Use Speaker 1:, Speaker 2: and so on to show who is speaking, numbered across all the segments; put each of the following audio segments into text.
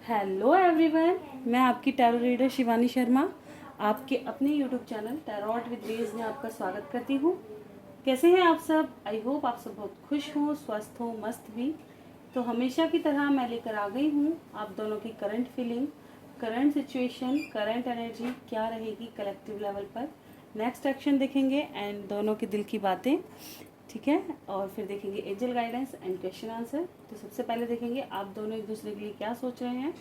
Speaker 1: Hello everyone, मैं आपकी tarot reader Shivani Sharma आपके अपने YouTube channel tarot with Rage में आपका स्वागत करती हूँ। कैसे हैं आप सब? आई होप आप सब बहुत खुश हों, स्वस्थ हों, मस्त भी। तो हमेशा की तरह मैं लेकर आ गई हूँ आप दोनों की current feeling, current situation, current energy क्या रहेगी कलेक्टिव लेवल पर। नेक्स्ट एक्शन देखेंगे एंड दोनों के दिल की बातें, ठीक है। और फिर देखेंगे angel guidance and question answer. तो सबसे पहले देखेंगे आप दोनों एक दूसरे के लिए क्या सोच रहे हैं।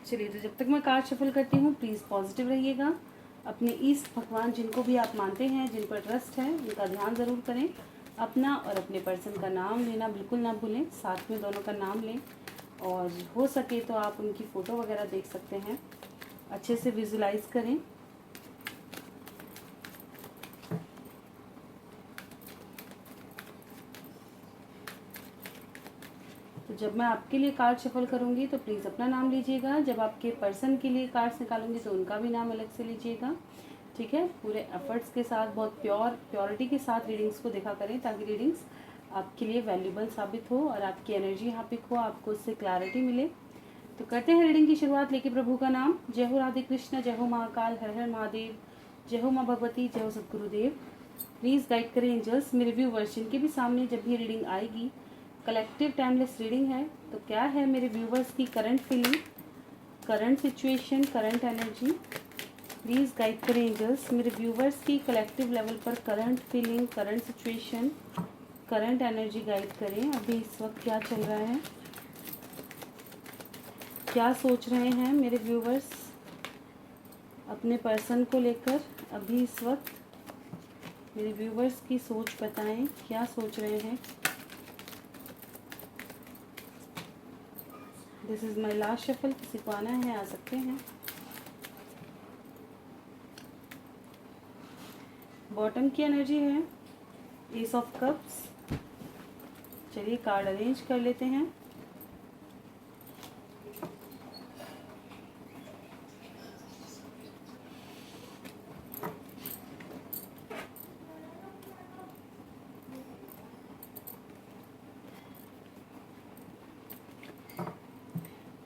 Speaker 1: चलिए, तो जब तक मैं कार्ड शफल करती हूँ प्लीज़ पॉजिटिव रहिएगा। अपने ईस्ट भगवान जिनको भी आप मानते हैं, जिन पर ट्रस्ट है, उनका ध्यान ज़रूर करें। अपना और अपने पर्सन का नाम लेना बिल्कुल ना भूलें, साथ में दोनों का नाम लें। और हो सके तो आप उनकी फ़ोटो वगैरह देख सकते हैं, अच्छे से विजुलाइज करें। तो जब मैं आपके लिए कार्ड शफल करूंगी तो प्लीज़ अपना नाम लीजिएगा। जब आपके पर्सन के लिए कार्ड्स निकालूंगी तो उनका भी नाम अलग से लीजिएगा, ठीक है। पूरे एफर्ट्स के साथ, बहुत प्योरिटी के साथ रीडिंग्स को देखा करें, ताकि रीडिंग्स आपके लिए वैल्यूबल साबित हो और आपकी एनर्जी यहाँ पिक हो, आपको उससे क्लैरिटी मिले। तो करते हैं रीडिंग की शुरुआत लेके प्रभु का नाम। जय हो राधे कृष्ण, जय हो महाकाल, हर हर महादेव, जय हो माँ भगवती, जय हो सदगुरुदेव। प्लीज़ गाइड करें एंजल्स मेरे व्यूवर्स जिनके भी सामने जब भी रीडिंग आएगी। कलेक्टिव टाइमलेस रीडिंग है, तो क्या है मेरे व्यूवर्स की current feeling, current situation, current energy. Please guide करें एंजल्स मेरे व्यूवर्स की कलेक्टिव लेवल पर current feeling, current situation, current energy guide करें। अभी इस वक्त क्या चल रहा है, क्या सोच रहे हैं मेरे व्यूवर्स अपने पर्सन को लेकर। अभी इस वक्त मेरे व्यूवर्स की सोच बताएं, क्या सोच रहे हैं। This is my last shuffle, किसी को आना है आ सकते हैं। बॉटम की एनर्जी है एस ऑफ कप्स। चलिए कार्ड अरेंज कर लेते हैं।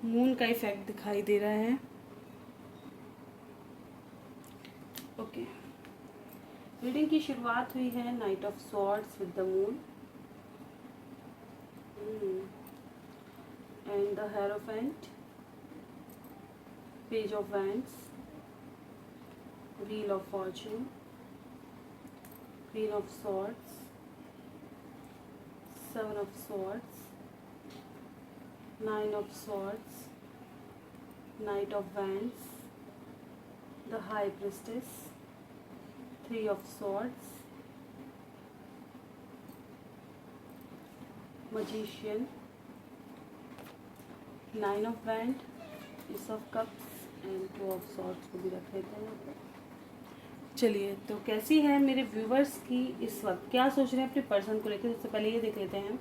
Speaker 1: मून का इफेक्ट दिखाई दे रहा है। ओके, रीडिंग की शुरुआत हुई है night of swords with the moon and the hierophant, page of wands, wheel of Fortune, queen of swords, seven of swords, nine of swords, night of wands, the high priestess, three of swords, magician, nine of wand, S of cups and two of swords को भी रख लेते हैं। चलिए, तो कैसी है मेरे व्यूवर्स की इस वक्त, क्या सोच रहे हैं अपने पर्सन को लेकर, सबसे पहले ये देख लेते हैं।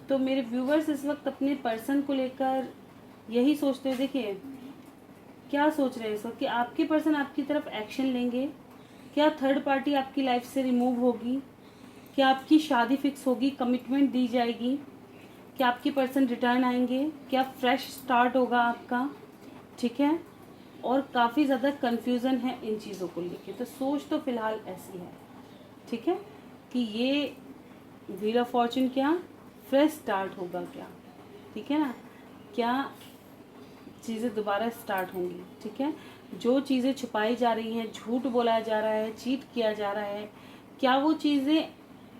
Speaker 1: तो मेरे व्यूवर्स इस वक्त अपने पर्सन को लेकर यही सोचते हैं, देखिए क्या सोच रहे हैं इस वक्त कि आपके पर्सन आपकी तरफ एक्शन लेंगे। क्या थर्ड पार्टी आपकी लाइफ से रिमूव होगी? क्या आपकी शादी फिक्स होगी, कमिटमेंट दी जाएगी? क्या आपके पर्सन रिटर्न आएंगे? क्या फ्रेश स्टार्ट होगा आपका? ठीक है। और काफ़ी ज़्यादा कन्फ्यूज़न है इन चीज़ों को लेके, तो सोच तो फ़िलहाल ऐसी है, ठीक है, कि ये व्हील ऑफ फॉर्चून क्या फ्रेश स्टार्ट होगा क्या, ठीक है ना, क्या चीज़ें दोबारा स्टार्ट होंगी, ठीक है। जो चीज़ें छुपाई जा रही हैं, झूठ बोला जा रहा है, चीट किया जा रहा है, क्या वो चीज़ें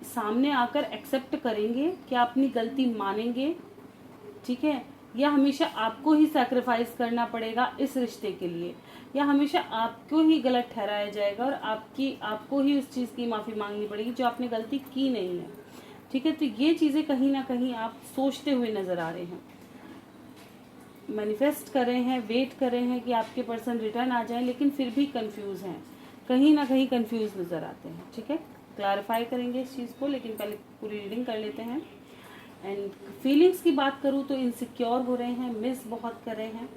Speaker 1: सामने आकर एक्सेप्ट करेंगे? क्या अपनी गलती मानेंगे? ठीक है। या हमेशा आपको ही सैक्रिफाइस करना पड़ेगा इस रिश्ते के लिए, या हमेशा आपको ही गलत ठहराया जाएगा और आपको ही उस चीज़ की माफ़ी मांगनी पड़ेगी जो आपने गलती की नहीं है, ठीक है। तो ये चीज़ें कहीं ना कहीं आप सोचते हुए नज़र आ रहे हैं, मैनिफेस्ट कर रहे हैं, वेट कर रहे हैं कि आपके पर्सन रिटर्न आ जाए, लेकिन फिर भी कंफ्यूज हैं, कहीं ना कहीं कंफ्यूज नज़र आते हैं, ठीक है। क्लैरिफाई करेंगे इस चीज़ को, लेकिन पहले पूरी रीडिंग कर लेते हैं। एंड फीलिंग्स की बात करूँ तो इनसिक्योर हो रहे हैं, मिस बहुत कर रहे हैं,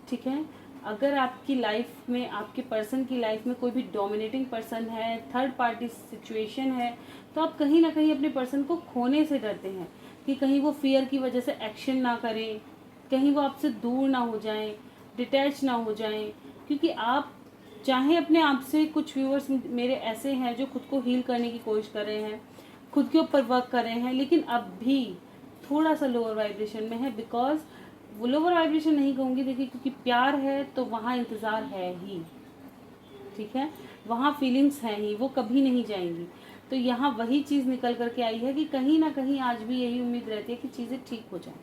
Speaker 1: ठीक है। अगर आपकी लाइफ में, आपके पर्सन की लाइफ में कोई भी डोमिनेटिंग पर्सन है, थर्ड पार्टी सिचुएशन है, तो आप कहीं ना कहीं अपने पर्सन को खोने से डरते हैं। कि कहीं वो फियर की वजह से एक्शन ना करें, कहीं वो आपसे दूर ना हो जाएं, डिटैच ना हो जाएं। क्योंकि आप चाहे अपने आप से, कुछ व्यूअर्स मेरे ऐसे हैं जो खुद को हील करने की कोशिश कर रहे हैं, खुद के ऊपर वर्क कर रहे हैं, लेकिन अब भी थोड़ा सा लोअर वाइब्रेशन में है। बिकॉज वो लोअर वाइब्रेशन नहीं कहूँगी, देखिए, क्योंकि प्यार है तो वहाँ इंतज़ार है ही, ठीक है, वहाँ फीलिंग्स हैं ही, वो कभी नहीं जाएंगी। तो यहाँ वही चीज़ निकल करके आई है कि कहीं ना कहीं आज भी यही उम्मीद रहती है कि चीज़ें ठीक हो जाएं,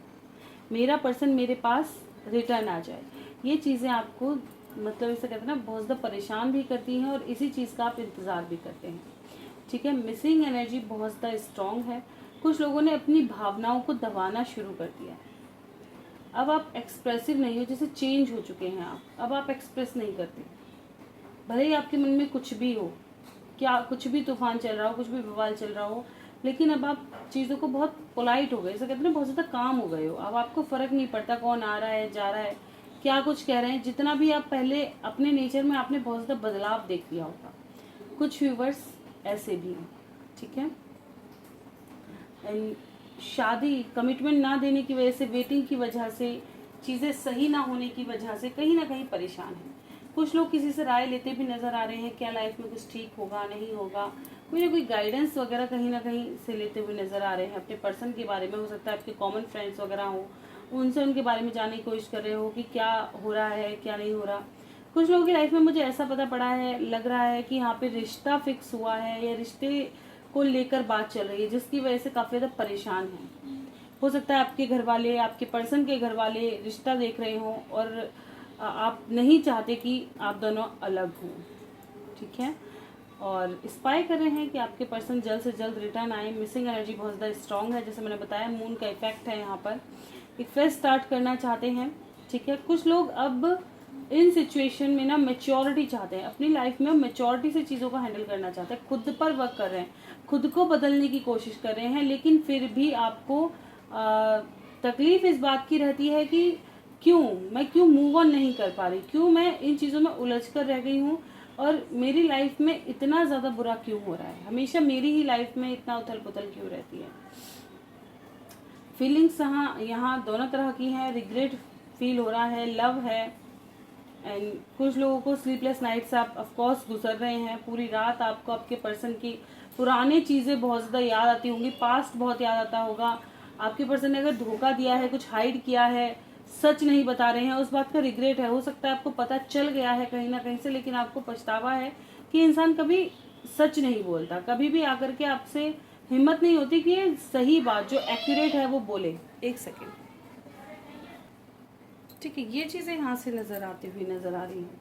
Speaker 1: मेरा पर्सन मेरे पास रिटर्न आ जाए। ये चीज़ें आपको, मतलब इसे कहते हैं ना, बहुत ज़्यादा परेशान भी करती हैं और इसी चीज़ का आप इंतज़ार भी करते हैं, ठीक है। मिसिंग एनर्जी बहुत ज़्यादा स्ट्रॉन्ग है। कुछ लोगों ने अपनी भावनाओं को दबाना शुरू कर दिया है। अब आप एक्सप्रेसिव नहीं हो, जैसे चेंज हो चुके हैं आप, अब आप एक्सप्रेस नहीं करते। भले ही आपके मन में कुछ भी हो, क्या कुछ भी तूफान चल रहा हो, कुछ भी बवाल चल रहा हो, लेकिन अब आप चीज़ों को बहुत पोलाइट हो गए, ऐसा कहते हैं, बहुत ज़्यादा काम हो गए हो। अब आपको फ़र्क नहीं पड़ता कौन आ रहा है, जा रहा है, क्या कुछ कह रहे हैं। जितना भी आप पहले अपने नेचर में आपने बहुत ज़्यादा बदलाव देख लिया होगा। कुछ व्यूवर्स ऐसे भी हैं, ठीक है। एंड शादी, कमिटमेंट ना देने की वजह से, वेटिंग की वजह से, चीज़ें सही ना होने की वजह से कहीं ना कहीं परेशान हैं। कुछ लोग किसी से राय लेते भी नज़र आ रहे हैं, क्या लाइफ में कुछ ठीक होगा नहीं होगा, कोई ना कोई गाइडेंस वगैरह कहीं ना कहीं से लेते हुए नज़र आ रहे हैं अपने पर्सन के बारे में। हो सकता है आपके कॉमन फ्रेंड्स वगैरह हो, उनसे उनके बारे में जानने की कोशिश कर रहे हो कि क्या हो रहा है, क्या नहीं हो रहा। कुछ लोगों की लाइफ में मुझे ऐसा पता पड़ा है, लग रहा है कि यहाँ पे रिश्ता फिक्स हुआ है या रिश्ते को लेकर बात चल रही है, जिसकी वजह से काफ़ी ज़्यादा परेशान हैं। हो सकता है आपके घर वाले, आपके पर्सन के घर वाले रिश्ता देख रहे हों और आप नहीं चाहते कि आप दोनों अलग हों, ठीक है। और स्पाई कर रहे हैं कि आपके पर्सन जल्द से जल्द रिटर्न आए। मिसिंग एनर्जी बहुत ज़्यादा स्ट्रांग है, जैसे मैंने बताया, मून का इफेक्ट है यहाँ पर। एक फ्रेश स्टार्ट करना चाहते हैं, ठीक है। कुछ लोग अब इन सिचुएशन में ना मेच्योरिटी चाहते हैं, अपनी लाइफ में मेच्योरिटी से चीज़ों को हैंडल करना चाहते हैं, खुद पर वर्क कर रहे हैं, खुद को बदलने की कोशिश कर रहे हैं। लेकिन फिर भी आपको तकलीफ इस बात की रहती है कि क्यों मूव ऑन नहीं कर पा रही, क्यों मैं इन चीज़ों में उलझ कर रह गई हूँ और मेरी लाइफ में इतना ज़्यादा बुरा क्यों हो रहा है, हमेशा मेरी ही लाइफ में इतना उथल पुथल क्यों रहती है। फीलिंग्स यहाँ दोनों तरह की हैं, रिग्रेट फील हो रहा है, लव है। एंड कुछ लोगों को स्लीपलेस नाइट्स आप ऑफकोर्स गुजर रहे हैं, पूरी रात आपको आपके पर्सन की पुरानी चीज़ें बहुत ज़्यादा याद आती होंगी, पास्ट बहुत याद आता होगा। आपके पर्सन ने अगर धोखा दिया है, कुछ हाइड किया है, सच नहीं बता रहे हैं, उस बात का रिग्रेट है। हो सकता है आपको पता चल गया है कहीं ना कहीं से, लेकिन आपको पछतावा है कि इंसान कभी सच नहीं बोलता, कभी भी आकर के आपसे हिम्मत नहीं होती कि ये सही बात जो एक्यूरेट है वो बोले। एक सेकेंड, ठीक है। ये चीज़ें यहाँ से नज़र आती हुई नज़र आ रही हैं।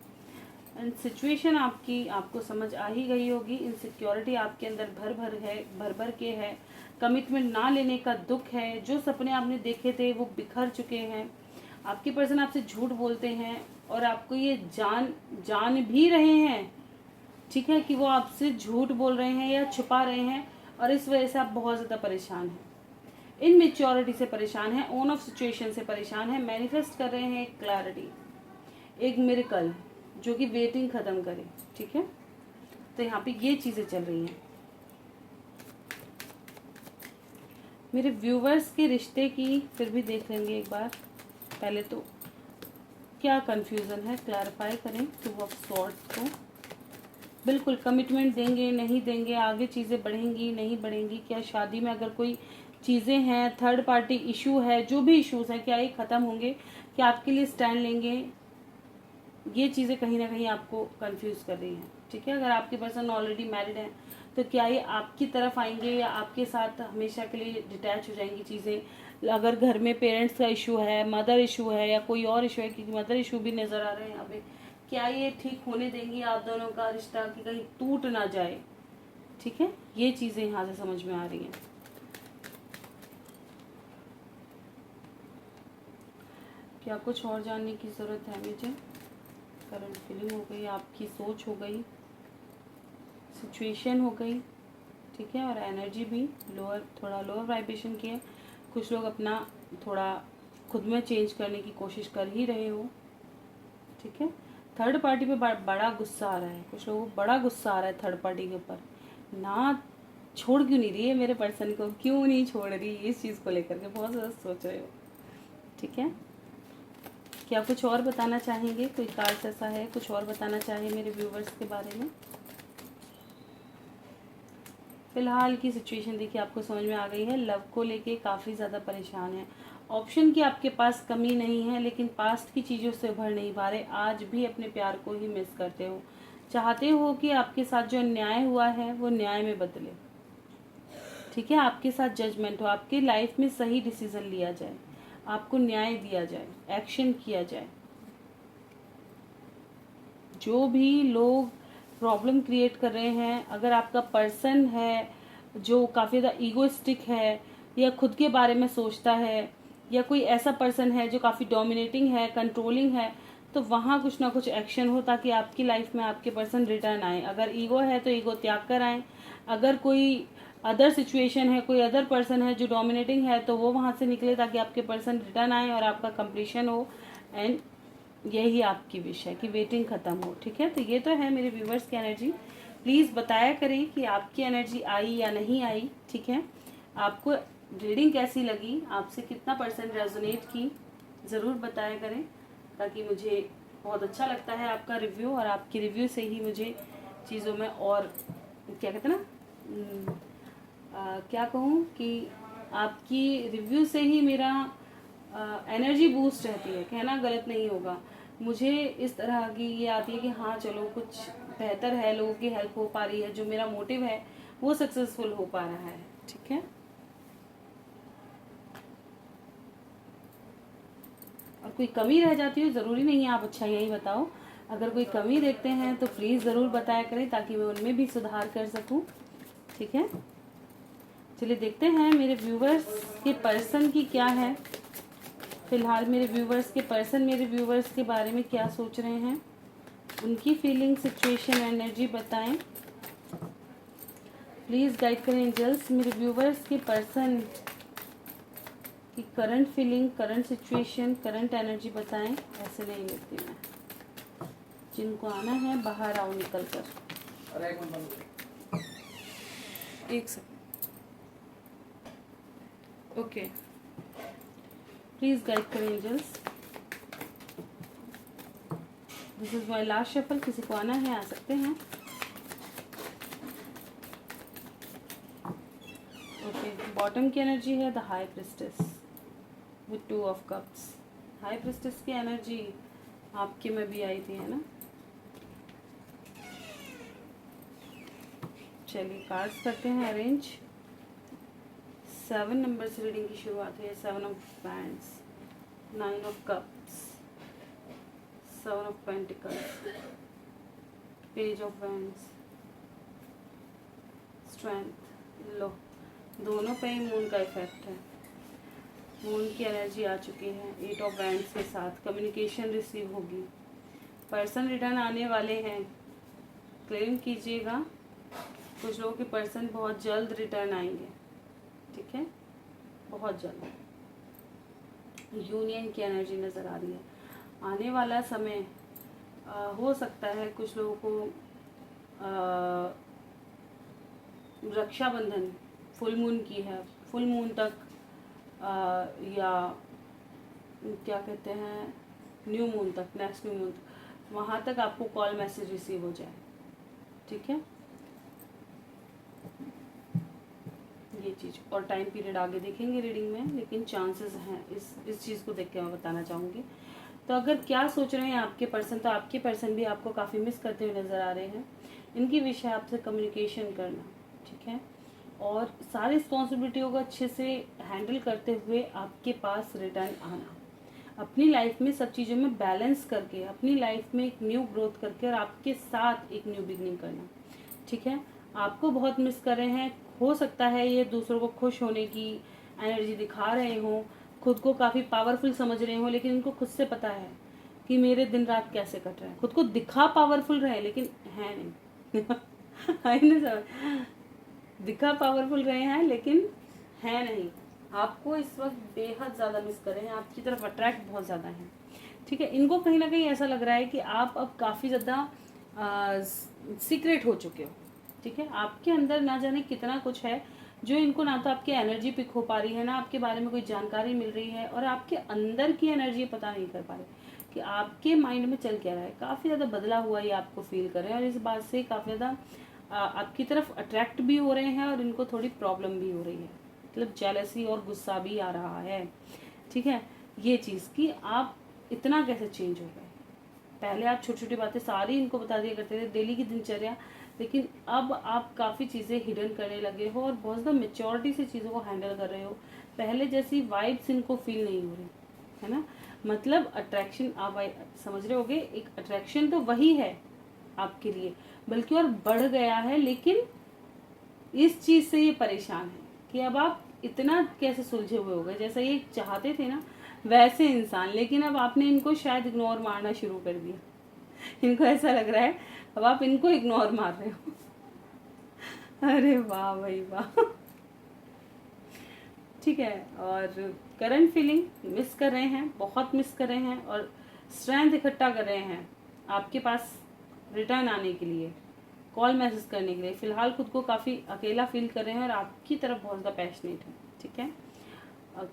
Speaker 1: एंड सिचुएशन आपकी आपको समझ आ ही गई होगी। इनसिक्योरिटी आपके अंदर भर भर के है। कमिटमेंट ना लेने का दुख है। जो सपने आपने देखे थे वो बिखर चुके हैं। आपके पर्सन आपसे झूठ बोलते हैं और आपको ये जान भी रहे हैं, ठीक है, कि वो आपसे झूठ बोल रहे हैं या छुपा रहे हैं, और इस वजह से आप बहुत ज़्यादा परेशान हैं, इनमेच्योरिटी से परेशान है, ऑन ऑफ सिचुएशन से परेशान है। मैनिफेस्ट कर रहे हैं एक क्लैरिटी, एक मिरेकल जो कि वेटिंग खत्म करे, ठीक है। तो यहाँ पे ये चीज़ें चल रही हैं। मेरे व्यूवर्स के रिश्ते की फिर भी देख लेंगे एक बार। पहले तो क्या कंफ्यूजन है, क्लैरिफाई करें टू ऑफ सॉर्ड्स को। बिल्कुल कमिटमेंट देंगे नहीं देंगे, आगे चीज़ें बढ़ेंगी नहीं बढ़ेंगी, क्या शादी में अगर कोई चीज़ें हैं, थर्ड पार्टी इशू है, जो भी इश्यूज हैं, क्या ये ख़त्म होंगे, क्या आपके लिए स्टैंड लेंगे, ये चीज़ें कहीं ना कहीं आपको कंफ्यूज कर रही हैं, ठीक है। अगर आपके पर्सन ऑलरेडी मैरिड है तो क्या ये आपकी तरफ आएंगे या आपके साथ हमेशा के लिए डिटैच हो जाएंगी चीज़ें। अगर घर में पेरेंट्स का इशू है, मदर इशू है या कोई और इशू है, क्योंकि मदर इशू भी नज़र आ रहे हैं यहाँ पे, क्या ये ठीक होने देंगी आप दोनों का रिश्ता कि कहीं टूट ना जाए, ठीक है। ये चीज़ें यहाँ से समझ में आ रही हैं। क्या कुछ और जानने की ज़रूरत है मुझे? करंट फीलिंग हो गई, आपकी सोच हो गई, सिचुएशन हो गई, ठीक है, और एनर्जी भी थोड़ा लोअर वाइब्रेशन की है। कुछ लोग अपना थोड़ा खुद में चेंज करने की कोशिश कर ही रहे हो, ठीक है। थर्ड पार्टी पे बड़ा गुस्सा आ रहा है, कुछ लोगों को बड़ा गुस्सा आ रहा है थर्ड पार्टी के ऊपर। ना छोड़ क्यों नहीं रही है मेरे पर्सन को, क्यों नहीं छोड़ रही, इस चीज़ को लेकर के बहुत ज़्यादा सोच रहे हो। ठीक है, क्या कुछ और बताना चाहेंगे? कोई कार्ड ऐसा है कुछ और बताना चाहे मेरे व्यूवर्स के बारे में? फिलहाल की सिचुएशन देखिए आपको समझ में आ गई है। लव को लेके काफ़ी ज़्यादा परेशान है। ऑप्शन की आपके पास कमी नहीं है, लेकिन पास्ट की चीज़ों से उभर नहीं पा रहे। आज भी अपने प्यार को ही मिस करते हो। चाहते हो कि आपके साथ जो अन्याय हुआ है वो न्याय में बदले। ठीक है, आपके साथ जजमेंट हो, आपकी लाइफ में सही डिसीजन लिया जाए, आपको न्याय दिया जाए, एक्शन किया जाए। जो भी लोग प्रॉब्लम क्रिएट कर रहे हैं, अगर आपका पर्सन है जो काफ़ी ज़्यादा ईगोइस्टिक है या खुद के बारे में सोचता है, या कोई ऐसा पर्सन है जो काफ़ी डोमिनेटिंग है, कंट्रोलिंग है, तो वहाँ कुछ ना कुछ एक्शन हो ताकि आपकी लाइफ में आपके पर्सन रिटर्न आए। अगर ईगो है तो ईगो त्याग कर आए। अगर कोई अदर सिचुएशन है, कोई अदर पर्सन है जो डोमिनेटिंग है, तो वो वहाँ से निकले ताकि आपके पर्सन रिटर्न आए और आपका कंप्लीशन हो। एंड यही आपकी विश है कि वेटिंग ख़त्म हो। ठीक है, तो ये तो है मेरे व्यूवर्स की एनर्जी। प्लीज़ बताया करें कि आपकी एनर्जी आई या नहीं आई। ठीक है, आपको रीडिंग कैसी लगी, आपसे कितना परसेंट रेजोनेट की, ज़रूर बताया करें, ताकि मुझे बहुत अच्छा लगता है आपका रिव्यू, और आपकी रिव्यू से ही मुझे चीज़ों में और क्या कहते हैं ना, क्या कहूँ कि आपकी रिव्यू से ही मेरा एनर्जी बूस्ट रहती है, कहना गलत नहीं होगा। मुझे इस तरह की ये आती है कि हाँ चलो कुछ बेहतर है, लोगों की हेल्प हो पा रही है, जो मेरा मोटिव है वो सक्सेसफुल हो पा रहा है। ठीक है, और कोई कमी रह जाती हो, ज़रूरी नहीं है आप अच्छा यही बताओ, अगर कोई कमी देखते हैं तो प्लीज़ ज़रूर बताया करें ताकि मैं उनमें भी सुधार कर सकूं। ठीक है, चलिए देखते हैं मेरे व्यूवर्स के पर्सन की क्या है। फिलहाल मेरे व्यूवर्स के पर्सन मेरे व्यूवर्स के बारे में क्या सोच रहे हैं, उनकी फीलिंग, सिचुएशन, एनर्जी बताएं। प्लीज़ गाइड करें एंजल्स, मेरे व्यूवर्स के पर्सन की current feeling, current situation, current energy बताएं। ऐसे नहीं लेती मैं, जिनको आना है बाहर आओ निकल कर। एक सेकंड, ओके, प्लीज़ गाइड करें angels. This is my last shuffle, किसी को आना है आ सकते हैं। ओके, बॉटम की एनर्जी है the high priestess with 2 of cups. High priestess की एनर्जी आपके में भी आई थी, है ना। चलिए कार्ड्स करते हैं अरेंज। 7 नंबर से रीडिंग की शुरुआत है। 7 of wands, 9 of cups, 7 of pentacles, page of wands, strength. लो, दोनों पे ही मून का इफेक्ट है। मून की एनर्जी आ चुकी है 8 ऑफ बैंड्स के साथ। कम्युनिकेशन रिसीव होगी, पर्सन रिटर्न आने वाले हैं, क्लेम कीजिएगा। कुछ लोगों के पर्सन बहुत जल्द रिटर्न आएंगे। ठीक है, बहुत जल्द। यूनियन की एनर्जी नज़र आ रही है। आने वाला समय हो सकता है कुछ लोगों को रक्षाबंधन फुल मून की है, फुल मून तक या क्या कहते हैं न्यू मून तक, नेक्स्ट न्यू मून तक, वहाँ तक आपको कॉल मैसेज रिसीव हो जाए। ठीक है, ये चीज़ और टाइम पीरियड आगे देखेंगे रीडिंग में, लेकिन चांसेस हैं इस चीज़ को देख के मैं बताना चाहूँगी। तो अगर क्या सोच रहे हैं आपके पर्सन, तो आपके पर्सन भी आपको काफ़ी मिस करते हुए नज़र आ रहे हैं। इनकी विश है आपसे कम्युनिकेशन करना। ठीक है, और सारी रिस्पॉन्सिबिलिटियों को अच्छे से हैंडल करते हुए आपके पास रिटर्न आना, अपनी लाइफ में सब चीज़ों में बैलेंस करके, अपनी लाइफ में एक न्यू ग्रोथ करके और आपके साथ एक न्यू बिगनिंग करना। ठीक है, आपको बहुत मिस कर रहे हैं। हो सकता है ये दूसरों को खुश होने की एनर्जी दिखा रहे हों, खुद को काफ़ी पावरफुल समझ रहे हों, लेकिन उनको खुद से पता है कि मेरे दिन रात कैसे कट रहे हैं। खुद को दिखा पावरफुल रहे लेकिन है नहीं है ना सर, दिखा पावरफुल रहे हैं लेकिन है नहीं। आपको इस वक्त बेहद ज़्यादा मिस कर रहे हैं, आपकी तरफ अट्रैक्ट बहुत ज़्यादा है। ठीक है, इनको कहीं ना कहीं ऐसा लग रहा है कि आप अब काफ़ी ज़्यादा सीक्रेट हो चुके हो। ठीक है, आपके अंदर ना जाने कितना कुछ है जो इनको ना तो आपकी एनर्जी पिक हो पा रही है, ना आपके बारे में कोई जानकारी मिल रही है, और आपके अंदर की एनर्जी पता नहीं कर पा रहे कि आपके माइंड में चल क्या रहा है। काफ़ी ज़्यादा बदला हुआ ये आपको फील कर रहे हैं, और इस बात से काफ़ी ज़्यादा आपकी तरफ अट्रैक्ट भी हो रहे हैं, और इनको थोड़ी प्रॉब्लम भी हो रही है, मतलब जेलसी और गुस्सा भी आ रहा है। ठीक है, ये चीज़ कि आप इतना कैसे चेंज हो गए। पहले आप छोटी छोटी बातें सारी इनको बता दिया करते थे, डेली की दिनचर्या, लेकिन अब आप काफ़ी चीज़ें हिडन करने लगे हो और बहुत ज़्यादा मेच्योरिटी से चीज़ों को हैंडल कर रहे हो। पहले जैसी वाइब्स इनको फील नहीं हो रही है ना, मतलब अट्रैक्शन आप समझ रहे होगे, एक अट्रैक्शन तो वही है आपके लिए, बल्कि और बढ़ गया है। लेकिन इस चीज़ से ये परेशान है कि अब आप इतना कैसे सुलझे हुए हो गए, जैसा ये चाहते थे ना वैसे इंसान, लेकिन अब आपने इनको शायद इग्नोर मारना शुरू कर दिया। इनको ऐसा लग रहा है अब आप इनको इग्नोर मार रहे हो। अरे वाह भाई वाह। ठीक है, और करंट फीलिंग मिस कर रहे हैं, बहुत मिस कर रहे हैं, और स्ट्रेंथ इकट्ठा कर रहे हैं आपके पास रिटर्न आने के लिए, कॉल मैसेज करने के लिए। फिलहाल खुद को काफ़ी अकेला फील कर रहे हैं और आपकी तरफ बहुत ज़्यादा पैशनेट है। ठीक है,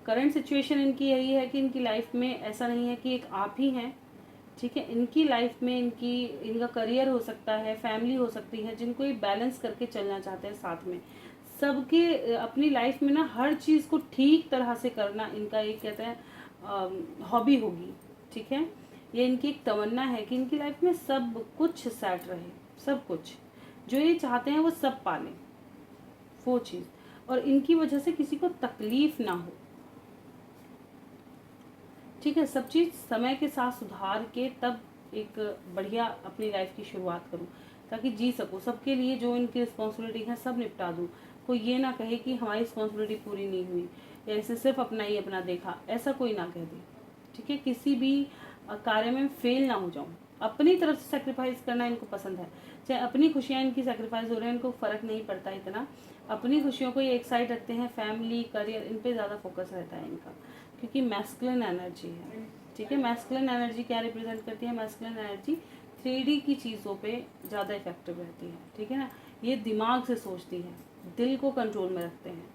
Speaker 1: करंट सिचुएशन इनकी यही है कि इनकी लाइफ में ऐसा नहीं है कि एक आप ही हैं। ठीक है, इनकी लाइफ में इनका करियर हो सकता है, फैमिली हो सकती है, जिनको ये बैलेंस करके चलना चाहते हैं साथ में। सबके अपनी लाइफ में ना हर चीज़ को ठीक तरह से करना इनका एक कहते हैं हॉबी होगी। ठीक है, ये इनकी एक तमन्ना है कि इनकी लाइफ में सब कुछ सेट रहे, सब कुछ जो ये चाहते हैं वो सब पालें, वो चीज़, और इनकी वजह से किसी को तकलीफ ना हो। ठीक है, सब चीज़ समय के साथ सुधार के तब एक बढ़िया अपनी लाइफ की शुरुआत करूं, ताकि जी सकूं, सबके लिए जो इनकी रिस्पॉन्सिबिलिटी है सब निपटा दूं। कोई ये ना कहे कि हमारी रिस्पॉन्सिबिलिटी पूरी नहीं हुई, या इसे सिर्फ अपना ही अपना देखा, ऐसा कोई ना कह दे। ठीक है, किसी भी कार्य में फेल ना हो जाऊं। अपनी तरफ से सेक्रीफाइस करना इनको पसंद है, चाहे अपनी खुशियाँ इनकी सेक्रीफाइस हो रही है, इनको फ़र्क नहीं पड़ता इतना। अपनी खुशियों को ये एक साइड रखते हैं, फैमिली करियर इन पे ज़्यादा फोकस रहता है इनका, क्योंकि मैस्कुलिन एनर्जी है। ठीक है, मैस्कुलिन एनर्जी क्या रिप्रेजेंट करती है? मैस्कुलिन एनर्जी 3D की चीज़ों पे ज़्यादा इफेक्टिव रहती है। ठीक है ना, ये दिमाग से सोचती है, दिल को कंट्रोल में रखते हैं,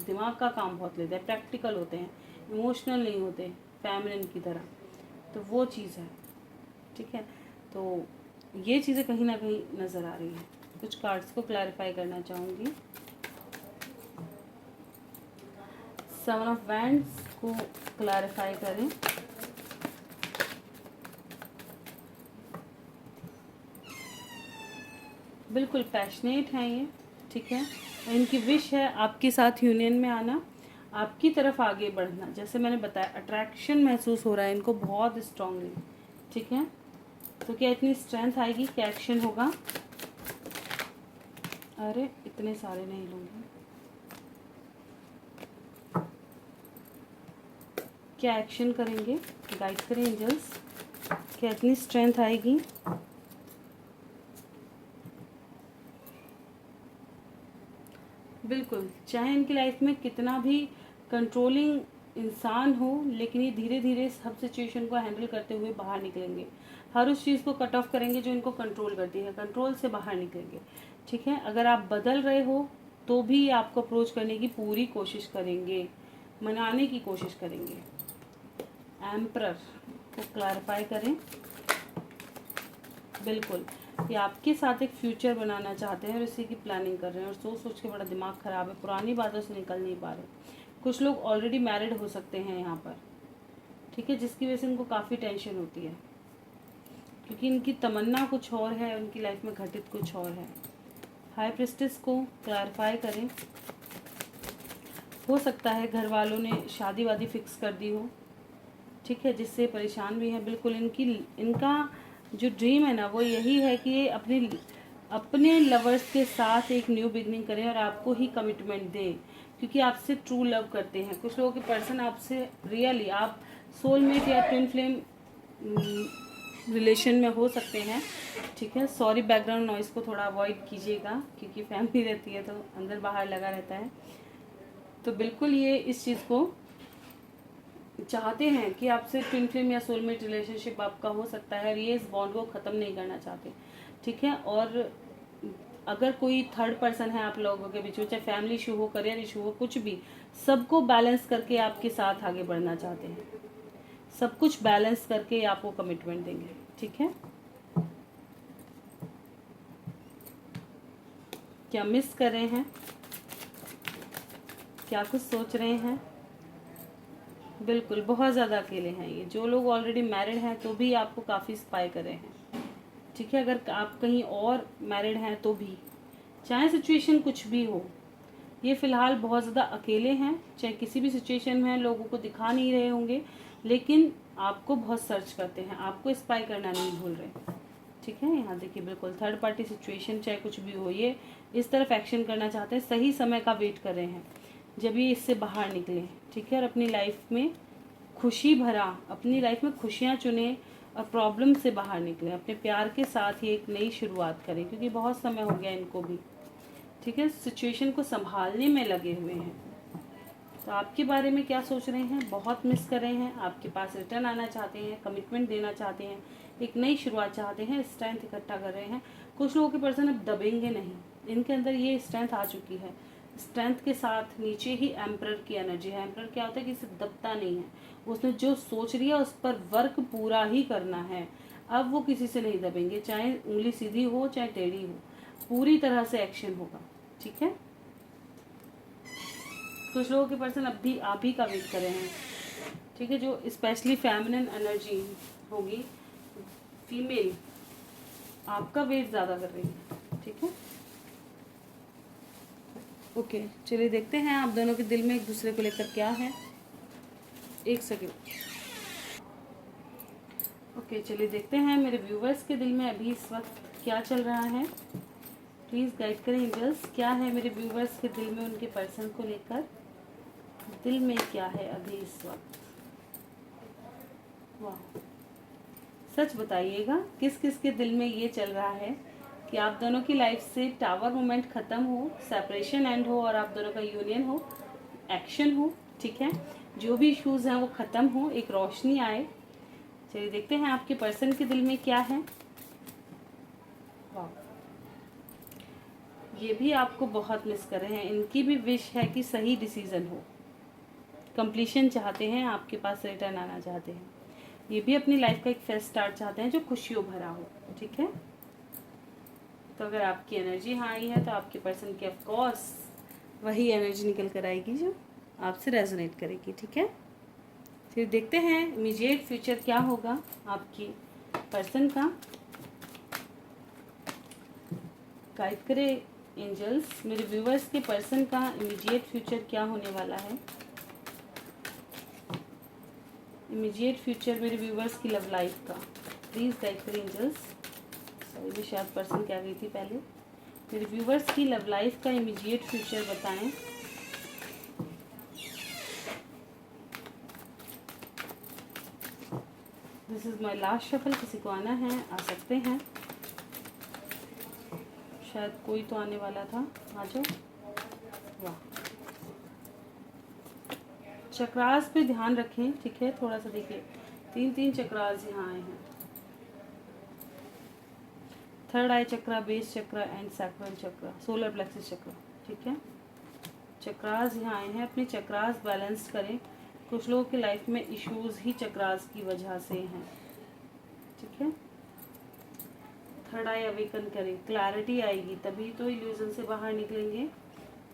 Speaker 1: दिमाग का काम बहुत लेते हैं, प्रैक्टिकल होते हैं, इमोशनल नहीं होते फेमिनिन की तरह, तो वो चीज़ है। ठीक है, तो ये चीज़ें कहीं ना कहीं नज़र आ रही है। कुछ कार्ड्स को क्लैरिफाई करना चाहूँगी। 7 ऑफ वैंड्स को क्लैरिफाई करें। बिल्कुल पैशनेट हैं ये। ठीक है, इनकी विश है आपके साथ यूनियन में आना, आपकी तरफ आगे बढ़ना। जैसे मैंने बताया, अट्रैक्शन महसूस हो रहा है इनको बहुत स्ट्रांगली। ठीक है, तो क्या इतनी स्ट्रेंथ आएगी? क्या एक्शन होगा? अरे इतने सारे नहीं लूँगी। क्या एक्शन करेंगे? गाइड करें एंजल्स, क्या इतनी स्ट्रेंथ आएगी? बिल्कुल, चाहे इनकी लाइफ में कितना भी कंट्रोलिंग इंसान हो, लेकिन ये धीरे धीरे सब सिचुएशन को हैंडल करते हुए बाहर निकलेंगे। हर उस चीज़ को कट ऑफ करेंगे जो इनको कंट्रोल करती है, कंट्रोल से बाहर निकलेंगे। ठीक है, अगर आप बदल रहे हो तो भी आपको अप्रोच करने की पूरी कोशिश करेंगे, मनाने की कोशिश करेंगे। एम्परर को क्लैरिफाई करें। बिल्कुल, ये आपके साथ एक फ्यूचर बनाना चाहते हैं और इसी की प्लानिंग कर रहे हैं, और सोच सोच के बड़ा दिमाग ख़राब है, पुरानी बातों से निकल नहीं पा रहे। कुछ लोग ऑलरेडी मैरिड हो सकते हैं यहाँ पर। ठीक है, जिसकी वजह से इनको काफ़ी टेंशन होती है, क्योंकि इनकी तमन्ना कुछ और है, उनकी लाइफ में घटित कुछ और है। हाई प्रिस्टेस को क्लैरिफाई करें। हो सकता है घर वालों ने शादी वादी फिक्स कर दी हो, ठीक है, जिससे परेशान भी है। बिल्कुल, इनका जो ड्रीम है ना वो यही है कि ये अपने लवर्स के साथ एक न्यू बिगनिंग करें और आपको ही कमिटमेंट दें, क्योंकि आपसे ट्रू लव करते हैं। कुछ लोगों के पर्सन आपसे रियली, आप सोलमेट या ट्विन फ्लेम रिलेशन में हो सकते हैं। ठीक है, सॉरी बैकग्राउंड नॉइज़ को थोड़ा अवॉइड कीजिएगा, क्योंकि फैमिली रहती है तो अंदर बाहर लगा रहता है। तो बिल्कुल ये इस चीज़ को चाहते हैं कि आपसे ट्विन फ्लेम या सोलमेट रिलेशनशिप आपका हो सकता है, और ये इस बॉन्ड को ख़त्म नहीं करना चाहते। ठीक है, और अगर कोई थर्ड पर्सन है आप लोगों के बीच में, चाहे फैमिली इशू हो, करियर इशू हो, कुछ भी, सबको बैलेंस करके आपके साथ आगे बढ़ना चाहते हैं, सब कुछ बैलेंस करके आपको कमिटमेंट देंगे। ठीक है, क्या मिस कर रहे हैं, क्या कुछ सोच रहे हैं? बिल्कुल, बहुत ज़्यादा अकेले हैं ये। जो लोग ऑलरेडी मैरिड हैं तो भी आपको काफ़ी स्पाई कर रहे हैं। ठीक है, अगर आप कहीं और मैरिड हैं तो भी, चाहे सिचुएशन कुछ भी हो, ये फ़िलहाल बहुत ज़्यादा अकेले हैं। चाहे किसी भी सिचुएशन में हैं, लोगों को दिखा नहीं रहे होंगे, लेकिन आपको बहुत सर्च करते हैं, आपको स्पाई करना नहीं भूल रहे। ठीक है, यहाँ देखिए बिल्कुल थर्ड पार्टी सिचुएशन चाहे कुछ भी हो, ये इस तरफ एक्शन करना चाहते हैं, सही समय का वेट कर रहे हैं जब ये इससे बाहर निकले। ठीक है, और अपनी लाइफ में खुशी भरा, अपनी लाइफ में खुशियाँ चुने और प्रॉब्लम से बाहर निकले, अपने प्यार के साथ ही एक नई शुरुआत करें, क्योंकि बहुत समय हो गया इनको भी। ठीक है, सिचुएशन को संभालने में लगे हुए हैं। तो आपके बारे में क्या सोच रहे हैं? बहुत मिस कर रहे हैं, आपके पास रिटर्न आना चाहते हैं, कमिटमेंट देना चाहते हैं, एक नई शुरुआत चाहते हैं, स्ट्रेंथ इकट्ठा कर रहे हैं। कुछ लोगों के पर्सन अब दबेंगे नहीं, इनके अंदर ये स्ट्रेंथ आ चुकी है। स्ट्रेंथ के साथ नीचे ही एम्परर की एनर्जी है। एम्परर क्या होता है कि इसे दबता नहीं है, उसने जो सोच लिया उस पर वर्क पूरा ही करना है। अब वो किसी से नहीं दबेंगे, चाहे उंगली सीधी हो चाहे टेढ़ी हो, पूरी तरह से एक्शन होगा। ठीक है, कुछ लोगों के पर्सन अब भी आप ही का वेट कर रहे हैं। ठीक है, जो स्पेशली फेमिनिन एनर्जी होगी, फीमेल, आपका वेट ज़्यादा कर रही है। ठीक है, ओके, चलिए देखते हैं आप दोनों के दिल में एक दूसरे को लेकर क्या है। एक सेकेंड। ओके, चलिए देखते हैं मेरे व्यूवर्स के दिल में अभी इस वक्त क्या चल रहा है। प्लीज़ गाइड करें एंजल्स, क्या है मेरे व्यूवर्स के दिल में उनके पर्सन को लेकर, दिल में क्या है अभी इस वक्त। वाह, सच बताइएगा किस किस के दिल में ये चल रहा है कि आप दोनों की लाइफ से टावर मोमेंट ख़त्म हो, सेपरेशन एंड हो और आप दोनों का यूनियन हो, एक्शन हो। ठीक है, जो भी इश्यूज़ हैं वो ख़त्म हो, एक रोशनी आए। चलिए देखते हैं आपके पर्सन के दिल में क्या है। वाह, ये भी आपको बहुत मिस कर रहे हैं, इनकी भी विश है कि सही डिसीज़न हो, कंप्लीशन चाहते हैं, आपके पास रिटर्न आना चाहते हैं। ये भी अपनी लाइफ का एक फ्रेश स्टार्ट चाहते हैं जो खुशियों भरा हो। ठीक है, तो अगर आपकी एनर्जी हाँ आई है तो आपके पर्सन की ऑफ कोर्स वही एनर्जी निकल कर आएगी जो आपसे रेजोनेट करेगी। ठीक है, फिर देखते हैं इमीडिएट फ्यूचर क्या होगा आपकी पर्सन का। गाइड करे एंजल्स, मेरे व्यूवर्स के पर्सन का इमीडिएट फ्यूचर क्या होने वाला है। इमीडिएट फ्यूचर मेरे व्यूवर्स की लव लाइफ का, प्लीज़ गाइड करें एंजल्स। सॉरी, मैं शायद पर्सन क्या गई थी पहले। मेरे व्यूवर्स की लव लाइफ का इमीडिएट फ्यूचर बताएं। This is my last shuffle, किसी को आना है आ सकते हैं, शायद कोई तो आने वाला था, आ जाओ। वाह, चक्रास पे ध्यान रखें। ठीक है, थोड़ा सा देखिए, तीन तीन चक्रास यहाँ आए हैं, third eye chakra, base chakra and sacral chakra, solar plexus chakra. ठीक है, चक्रास यहाँ आए हैं, अपने चक्रास बैलेंस करें। कुछ लोगों की लाइफ में इश्यूज ही चक्रास की वजह से हैं। ठीक है, थर्ड आई अवेकन करें, क्लैरिटी आएगी तभी तो इल्यूजन से बाहर निकलेंगे।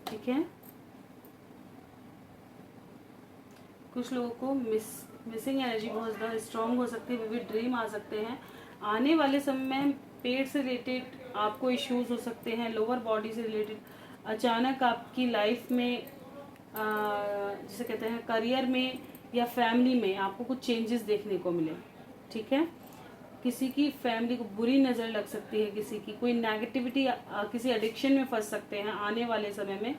Speaker 1: ठीक है, कुछ लोगों को मिसिंग एनर्जी बहुत ज़्यादा स्ट्रॉन्ग हो सकती है, विविड ड्रीम आ सकते हैं। आने वाले समय में पेट से रिलेटेड आपको इश्यूज हो सकते हैं, लोअर बॉडी से रिलेटेड। अचानक आपकी लाइफ में जिसे कहते हैं करियर में या फैमिली में आपको कुछ चेंजेस देखने को मिले। ठीक है, किसी की फैमिली को बुरी नज़र लग सकती है, किसी की कोई नेगेटिविटी, किसी एडिक्शन में फंस सकते हैं आने वाले समय में।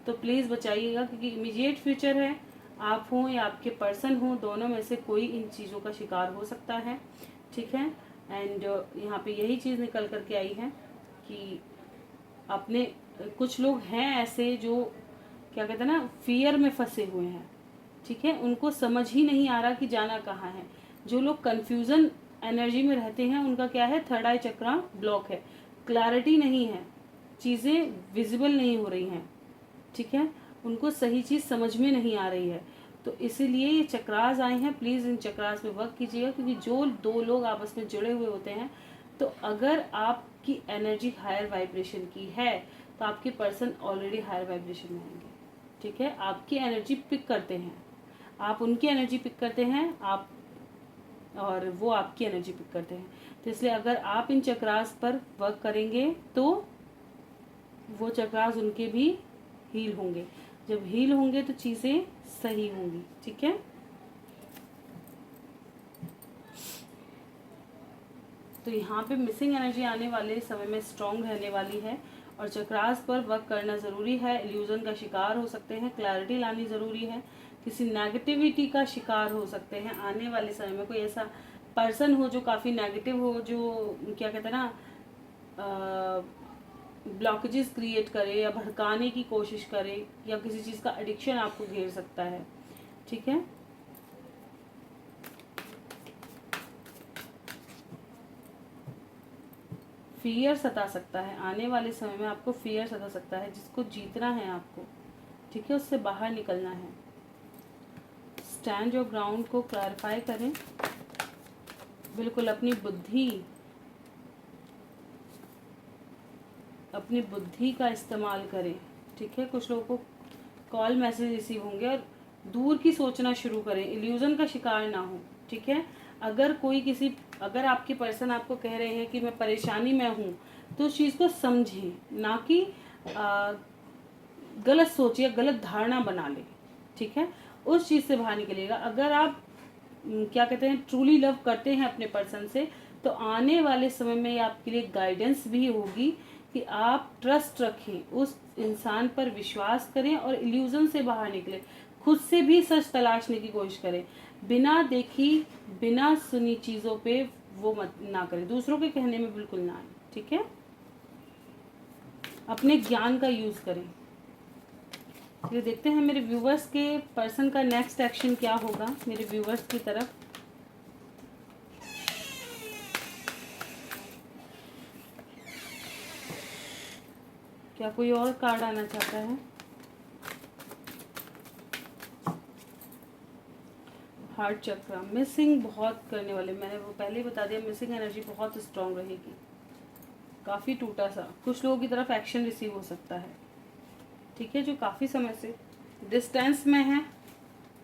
Speaker 1: तो प्लीज़ बचाइएगा, क्योंकि इमीडिएट फ्यूचर है, आप हों या आपके पर्सन हों, दोनों में से कोई इन चीज़ों का शिकार हो सकता है। ठीक है, एंड यहाँ पे यही चीज़ निकल करके आई है कि अपने कुछ लोग हैं ऐसे जो क्या कहते हैं ना, फियर में फंसे हुए हैं। ठीक है, उनको समझ ही नहीं आ रहा कि जाना कहाँ है। जो लोग कन्फ्यूज़न एनर्जी में रहते हैं उनका क्या है, थर्ड आई चक्रा ब्लॉक है, क्लैरिटी नहीं है। चीज़ें विजिबल नहीं हो रही हैं, ठीक है, उनको सही चीज़ समझ में नहीं आ रही है। तो इसीलिए ये चक्रास आए हैं। प्लीज़ इन चक्रास पे वर्क कीजिएगा, क्योंकि जो दो लोग आपस में जुड़े हुए होते हैं, तो अगर आपकी एनर्जी हायर वाइब्रेशन की है तो आपके पर्सन ऑलरेडी हायर वाइब्रेशन में आएंगे, ठीक है। आपकी एनर्जी पिक करते हैं, आप उनकी एनर्जी पिक करते हैं, आप और वो आपकी एनर्जी पिक करते हैं। तो इसलिए अगर आप इन चक्रास पर वर्क करेंगे तो वो चक्रास उनके भी हील होंगे। जब हील होंगे तो चीज़ें सही होंगी, ठीक है। तो यहाँ पे मिसिंग एनर्जी आने वाले समय में स्ट्रॉन्ग रहने वाली है और चक्रास पर वर्क करना ज़रूरी है। इल्यूजन का शिकार हो सकते हैं, क्लैरिटी लानी ज़रूरी है, किसी नेगेटिविटी का शिकार हो सकते हैं। आने वाले समय में कोई ऐसा पर्सन हो जो काफ़ी नेगेटिव हो, जो क्या कहते हैं ना, ब्लॉकेजेस क्रिएट करे या भड़काने की कोशिश करे, या किसी चीज़ का एडिक्शन आपको घेर सकता है, ठीक है। फियर सता सकता है, आने वाले समय में आपको फियर सता सकता है, जिसको जीतना है आपको, ठीक है, उससे बाहर निकलना है। स्टैंड योर ग्राउंड को क्लैरिफाई करें, बिल्कुल अपनी बुद्धि का इस्तेमाल करें, ठीक है। कुछ लोगों को कॉल मैसेज रिसीव होंगे और दूर की सोचना शुरू करें, इल्यूजन का शिकार ना हो, ठीक है। अगर आपके पर्सन आपको कह रहे हैं कि मैं परेशानी में हूँ, तो उस चीज़ को समझें, ना कि गलत सोच या गलत धारणा बना ले, ठीक है। उस चीज़ से बाहर निकलिएगा। अगर आप क्या कहते हैं ट्रूली लव करते हैं अपने पर्सन से, तो आने वाले समय में आपके लिए गाइडेंस भी होगी कि आप ट्रस्ट रखें, उस इंसान पर विश्वास करें और इल्यूजन से बाहर निकले। खुद से भी सच तलाशने की कोशिश करें, बिना देखी बिना सुनी चीज़ों पे वो मत ना करें, दूसरों के कहने में बिल्कुल ना आए, ठीक है। अपने ज्ञान का यूज़ करें। ये देखते हैं मेरे व्यूवर्स के पर्सन का नेक्स्ट एक्शन क्या होगा मेरे व्यूवर्स की तरफ। क्या कोई और कार्ड आना चाहता है? हार्ट चक्र मिसिंग बहुत करने वाले, मैंने वो पहले ही बता दिया, मिसिंग एनर्जी बहुत स्ट्रांग रहेगी, काफ़ी टूटा सा। कुछ लोगों की तरफ एक्शन रिसीव हो सकता है, ठीक है, जो काफ़ी समय से डिस्टेंस में है,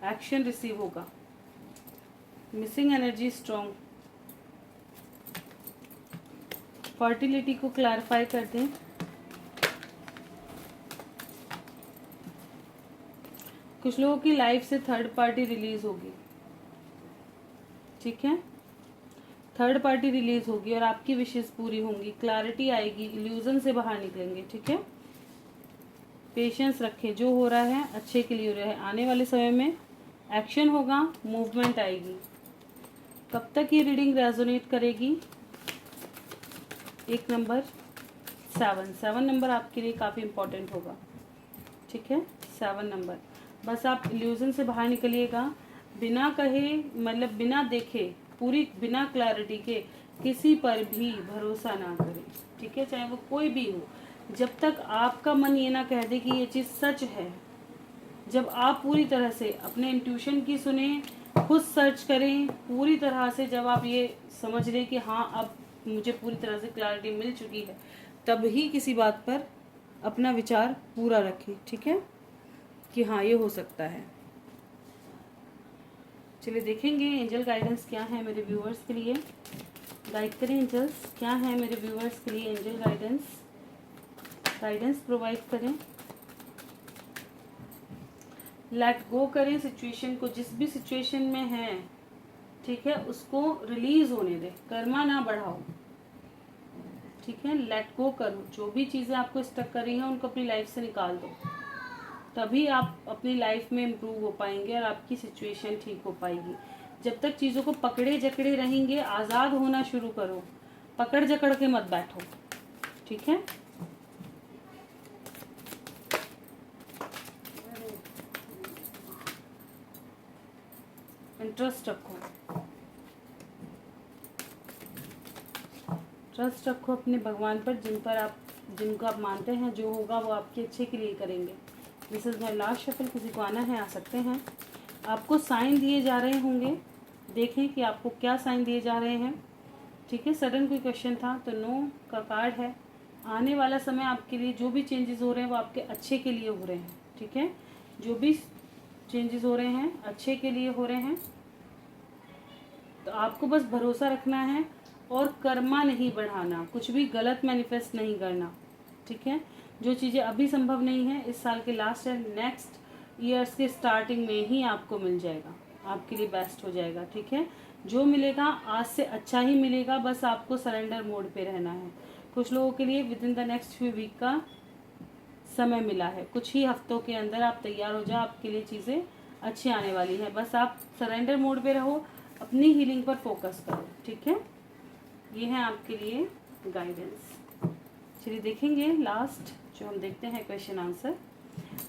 Speaker 1: एक्शन रिसीव होगा। Missing energy strong. फर्टिलिटी को क्लैरिफाई कर दें। कुछ लोगों की लाइफ से थर्ड पार्टी रिलीज होगी, ठीक है, थर्ड पार्टी रिलीज होगी और आपकी विशेष पूरी होंगी, क्लैरिटी आएगी, इल्यूजन से बाहर निकलेंगे, ठीक है। पेशेंस रखें, जो हो रहा है अच्छे के लिए हो रहा है। आने वाले समय में एक्शन होगा, मूवमेंट आएगी। कब तक ये रीडिंग रेजोनेट करेगी? एक नंबर 7 नंबर आपके लिए काफ़ी इम्पोर्टेंट होगा, ठीक है। 7 नंबर, बस आप इल्यूजन से बाहर निकलिएगा, बिना कहे, मतलब बिना देखे, पूरी बिना क्लैरिटी के किसी पर भी भरोसा ना करें, ठीक है, चाहे वो कोई भी हो। जब तक आपका मन ये ना कह दे कि ये चीज़ सच है, जब आप पूरी तरह से अपने इंट्यूशन की सुने, खुद सर्च करें पूरी तरह से, जब आप ये समझ लें कि हाँ अब मुझे पूरी तरह से क्लैरिटी मिल चुकी है, तभी किसी बात पर अपना विचार पूरा रखें, ठीक है, कि हाँ ये हो सकता है। चलिए देखेंगे एंजल गाइडेंस क्या है मेरे व्यूअर्स के लिए। गाइड करें एंजल्स, क्या है मेरे व्यूअर्स के लिए एंजल गाइडेंस प्रोवाइड करें। लेट गो करें सिचुएशन को, जिस भी सिचुएशन में है, ठीक है, उसको रिलीज होने दे, कर्मा ना बढ़ाओ, ठीक है। लेट गो करो, जो भी चीज़ें आपको स्टक कर रही हैं उनको अपनी लाइफ से निकाल दो, तभी आप अपनी लाइफ में इम्प्रूव हो पाएंगे और आपकी सिचुएशन ठीक हो पाएगी। जब तक चीज़ों को पकड़े जकड़े रहेंगे, आज़ाद होना शुरू करो, पकड़ जकड़ के मत बैठो, ठीक है। ट्रस्ट रखो, ट्रस्ट रखो अपने भगवान पर, जिन पर आप जिनको आप मानते हैं जो होगा वो आपके अच्छे के लिए करेंगे। This is my last shuffle. किसी को आना है आ सकते हैं। आपको साइन दिए जा रहे होंगे, देखें कि आपको क्या साइन दिए जा रहे हैं। ठीक है, सडन कोई क्वेश्चन था तो नो का कार्ड है। आने वाला समय आपके लिए जो भी चेंजेस हो रहे हैं वो आपके अच्छे के लिए हो रहे हैं। ठीक है, जो भी चेंजेस हो रहे हैं अच्छे के लिए हो रहे हैं। तो आपको बस भरोसा रखना है और कर्मा नहीं बढ़ाना, कुछ भी गलत मैनिफेस्ट नहीं करना। ठीक है, जो चीज़ें अभी संभव नहीं है इस साल के लास्ट या नेक्स्ट ईयर्स के स्टार्टिंग में ही आपको मिल जाएगा, आपके लिए बेस्ट हो जाएगा। ठीक है, जो मिलेगा आज से अच्छा ही मिलेगा, बस आपको सरेंडर मोड पे रहना है। कुछ लोगों के लिए within the next few week का समय मिला है, कुछ ही हफ्तों के अंदर आप तैयार हो जाओ, आपके लिए चीज़ें अच्छी आने वाली है। बस आप सरेंडर मोड पे रहो, अपनी हीलिंग पर फोकस करो। ठीक है, ये है आपके लिए गाइडेंस। चलिए देखेंगे लास्ट जो हम देखते हैं क्वेश्चन आंसर।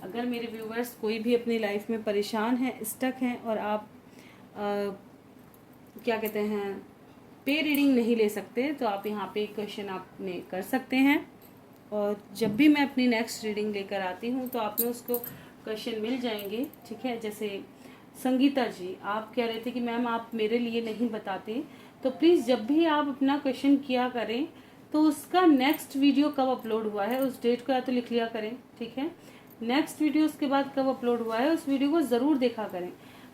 Speaker 1: अगर मेरे व्यूवर्स कोई भी अपनी लाइफ में परेशान है, स्टक हैं और आप क्या कहते हैं पे रीडिंग नहीं ले सकते, तो आप यहाँ पे क्वेश्चन आपने कर सकते हैं। और जब भी मैं अपनी नेक्स्ट रीडिंग लेकर आती हूँ तो आप में उसको क्वेश्चन मिल जाएंगे। ठीक है, जैसे संगीता जी आप कह रहे थे कि मैम आप मेरे लिए नहीं बताते, तो प्लीज़ जब भी आप अपना क्वेश्चन किया करें तो उसका नेक्स्ट वीडियो कब अपलोड हुआ है उस डेट को या तो लिख लिया करें। ठीक है, नेक्स्ट वीडियो उसके बाद कब अपलोड हुआ है उस वीडियो को ज़रूर देखा करें।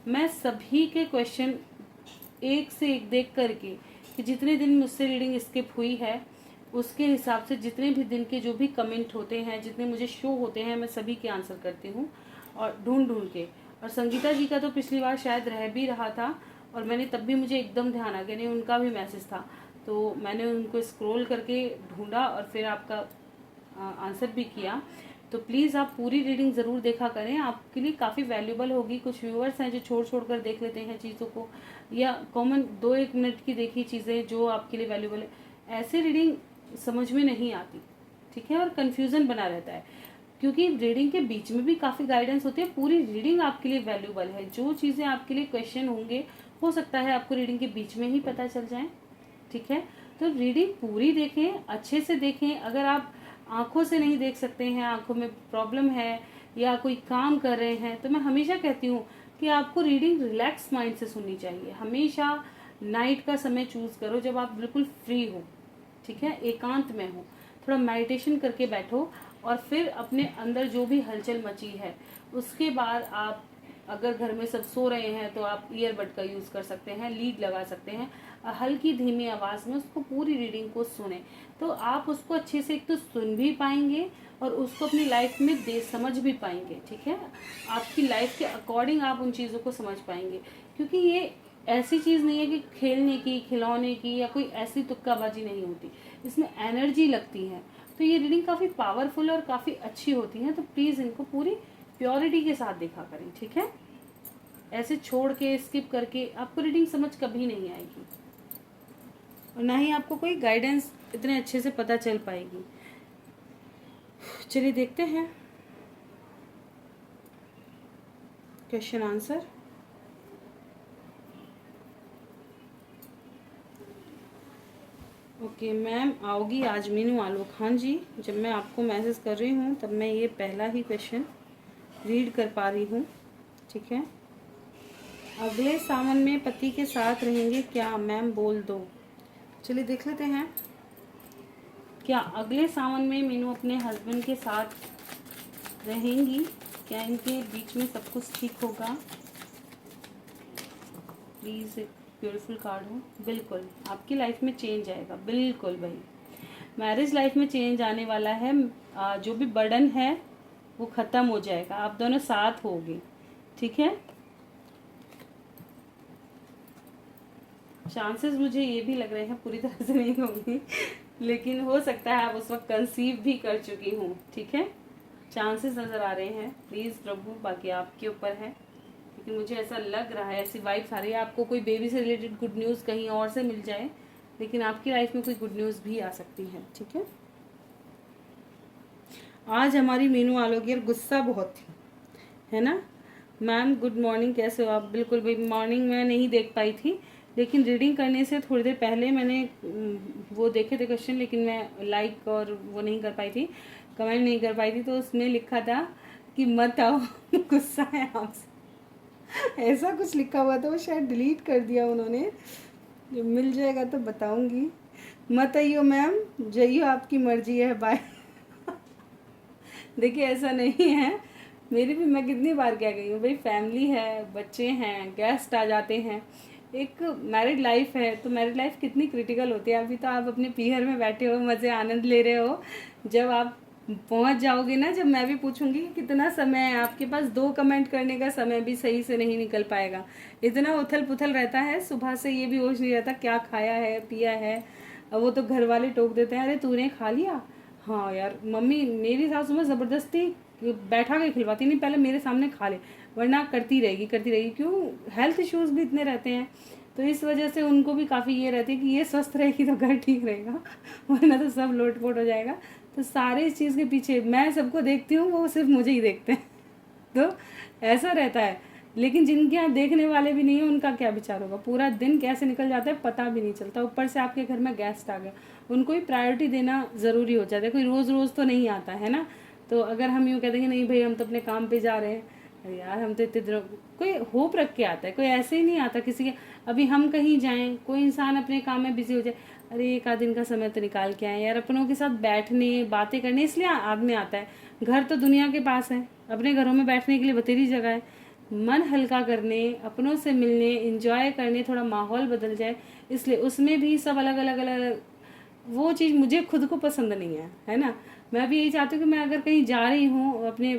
Speaker 1: मैं सभी के क्वेश्चन एक से एक देख करके कि जितने दिन मुझसे रीडिंग स्किप हुई है उसके हिसाब से जितने भी दिन के जो भी कमेंट होते हैं, जितने मुझे शो होते हैं, मैं सभी के आंसर करती हूँ और ढूंढ के। और संगीता जी का तो पिछली बार शायद रह भी रहा था और मैंने तब भी मुझे एकदम ध्यान आ गया, नहीं उनका भी मैसेज था तो मैंने उनको स्क्रॉल करके ढूंढा और फिर आपका आंसर भी किया। तो प्लीज़ आप पूरी रीडिंग ज़रूर देखा करें, आपके लिए काफ़ी वैल्यूबल होगी। कुछ व्यूअर्स हैं जो छोड़ कर देख लेते हैं चीज़ों को, या कॉमन 2-1 मिनट की देखी चीज़ें जो आपके लिए वैल्यूबल है, ऐसे रीडिंग समझ में नहीं आती। ठीक है, और कन्फ्यूज़न बना रहता है क्योंकि रीडिंग के बीच में भी काफ़ी गाइडेंस होती है। पूरी रीडिंग आपके लिए वैल्यूबल है, जो चीज़ें आपके लिए क्वेश्चन होंगे हो सकता है आपको रीडिंग के बीच में ही पता चल जाए। ठीक है, तो रीडिंग पूरी देखें, अच्छे से देखें। अगर आप आंखों से नहीं देख सकते हैं, आंखों में प्रॉब्लम है या कोई काम कर रहे हैं, तो मैं हमेशा कहती हूँ कि आपको रीडिंग रिलैक्स माइंड से सुननी चाहिए। हमेशा नाइट का समय चूज़ करो जब आप बिल्कुल फ्री हो। ठीक है, एकांत में हो, थोड़ा मेडिटेशन करके बैठो और फिर अपने अंदर जो भी हलचल मची है उसके बाद आप, अगर घर में सब सो रहे हैं तो आप ईयरबड का यूज़ कर सकते हैं, लीड लगा सकते हैं, हल्की धीमी आवाज़ में उसको पूरी रीडिंग को सुने तो आप उसको अच्छे से एक तो सुन भी पाएंगे और उसको अपनी लाइफ में समझ भी पाएंगे। ठीक है, आपकी लाइफ के अकॉर्डिंग आप उन चीज़ों को समझ पाएंगे, क्योंकि ये ऐसी चीज़ नहीं है कि खेलने की, खिलौने की या कोई ऐसी तुक्काबाजी नहीं होती, इसमें एनर्जी लगती है। तो ये रीडिंग काफ़ी पावरफुल और काफ़ी अच्छी होती है, तो प्लीज़ इनको पूरी प्योरिटी के साथ देखा करें। ठीक है, ऐसे छोड़ के स्किप करके आपको रीडिंग समझ कभी नहीं आएगी और ना ही आपको कोई गाइडेंस इतने अच्छे से पता चल पाएगी। चलिए देखते हैं क्वेश्चन आंसर। ओके मैम आओगी आज मीनू आलोक। हाँ जी, जब मैं आपको मैसेज कर रही हूँ तब मैं ये पहला ही क्वेश्चन रीड कर पा रही हूँ। ठीक है, अगले सावन में पति के साथ रहेंगे क्या मैम, बोल दो। चलिए देख लेते हैं, क्या अगले सावन में मीनू अपने हस्बैंड के साथ रहेंगी, क्या इनके बीच में सब कुछ ठीक होगा। प्लीज़ एक ब्यूटीफुल कार्ड हो। बिल्कुल आपकी लाइफ में चेंज आएगा, बिल्कुल भाई, मैरिज लाइफ में चेंज आने वाला है। जो भी बर्डन है वो ख़त्म हो जाएगा, आप दोनों साथ होगे। ठीक है, चांसेस मुझे ये भी लग रहे हैं पूरी तरह से नहीं होंगी, लेकिन हो सकता है आप उस वक्त कंसीव भी कर चुकी हूँ। ठीक है, चांसेस नज़र आ रहे हैं। प्लीज़ प्रभु, बाकी आपके ऊपर है, लेकिन मुझे ऐसा लग रहा है, ऐसी वाइब्स आ रही है आपको कोई बेबी से रिलेटेड गुड न्यूज़ कहीं और से मिल जाए, लेकिन आपकी लाइफ में कोई गुड न्यूज़ भी आ सकती है। ठीक है, आज हमारी मीनू आलोगियर गुस्सा बहुत थी, है ना। मैम गुड मॉर्निंग, कैसे हो आप। बिल्कुल भाई, मॉर्निंग में नहीं देख पाई थी लेकिन रीडिंग करने से थोड़ी देर पहले मैंने वो देखे थे क्वेश्चन, लेकिन मैं लाइक और वो नहीं कर पाई थी, कमेंट नहीं कर पाई थी। तो उसमें लिखा था कि मत आओ गुस्सा है आपसे, ऐसा कुछ लिखा हुआ था, वो शायद डिलीट कर दिया उन्होंने, जो मिल जाएगा तो बताऊंगी। मत आइयो मैम, जाइयो आपकी मर्जी है, बाय। देखिए ऐसा नहीं है, मेरी भी, मैं कितनी बार क्या गई हूँ भाई, फैमिली है, बच्चे हैं, गेस्ट आ जाते हैं, एक मैरिड लाइफ है, तो मैरिड लाइफ कितनी क्रिटिकल होती है। अभी तो आप अपने पीहर में बैठे हो, मज़े आनंद ले रहे हो, जब आप पहुंच जाओगे ना, जब मैं भी पूछूंगी कि कितना समय है आपके पास, 2 कमेंट करने का समय भी सही से नहीं निकल पाएगा, इतना उथल पुथल रहता है। सुबह से ये भी होश नहीं रहता क्या खाया है पिया है। अब वो तो घर वाले टोक देते हैं, अरे तूने खा लिया, हाँ यार मम्मी, मेरी सासू में ज़बरदस्ती बैठा के खिलवाती नहीं, पहले मेरे सामने खा ले, वरना करती रहेगी करती रहेगी। क्यों, हेल्थ इश्यूज़ भी इतने रहते हैं, तो इस वजह से उनको भी काफ़ी ये रहती है कि ये स्वस्थ रहेगी तो घर ठीक रहेगा, वरना तो सब लोटपोट हो जाएगा। तो सारे इस चीज़ के पीछे मैं सबको देखती हूँ, वो सिर्फ मुझे ही देखते हैं, तो ऐसा रहता है। लेकिन जिनके यहाँ देखने वाले भी नहीं है, उनका क्या विचार होगा, पूरा दिन कैसे निकल जाता है पता भी नहीं चलता। ऊपर से आपके घर में गेस्ट आ गए, उनको ही प्रायोरिटी देना ज़रूरी हो जाता है, कोई रोज़ रोज़ तो नहीं आता है ना। तो अगर हम यूँ कह देंगे नहीं भाई हम तो अपने काम पे जा रहे हैं, अरे यार हम तो इतने दिनों, कोई होप रख के आता है, कोई ऐसे ही नहीं आता किसी के। अभी हम कहीं जाएं, कोई इंसान अपने काम में बिजी हो जाए, अरे एक आध दिन का समय तो निकाल के आए यार, अपनों के साथ बैठने बातें करने, इसलिए आदमी आता है। घर तो दुनिया के पास है, अपने घरों में बैठने के लिए बतेरी जगह है, मन हल्का करने, अपनों से मिलने, एंजॉय करने, थोड़ा माहौल बदल जाए, इसलिए उसमें भी सब अलग अलग अलग अलग। वो चीज़ मुझे खुद को पसंद नहीं है ना। मैं भी यही चाहती हूँ कि मैं अगर कहीं जा रही हूँ, अपने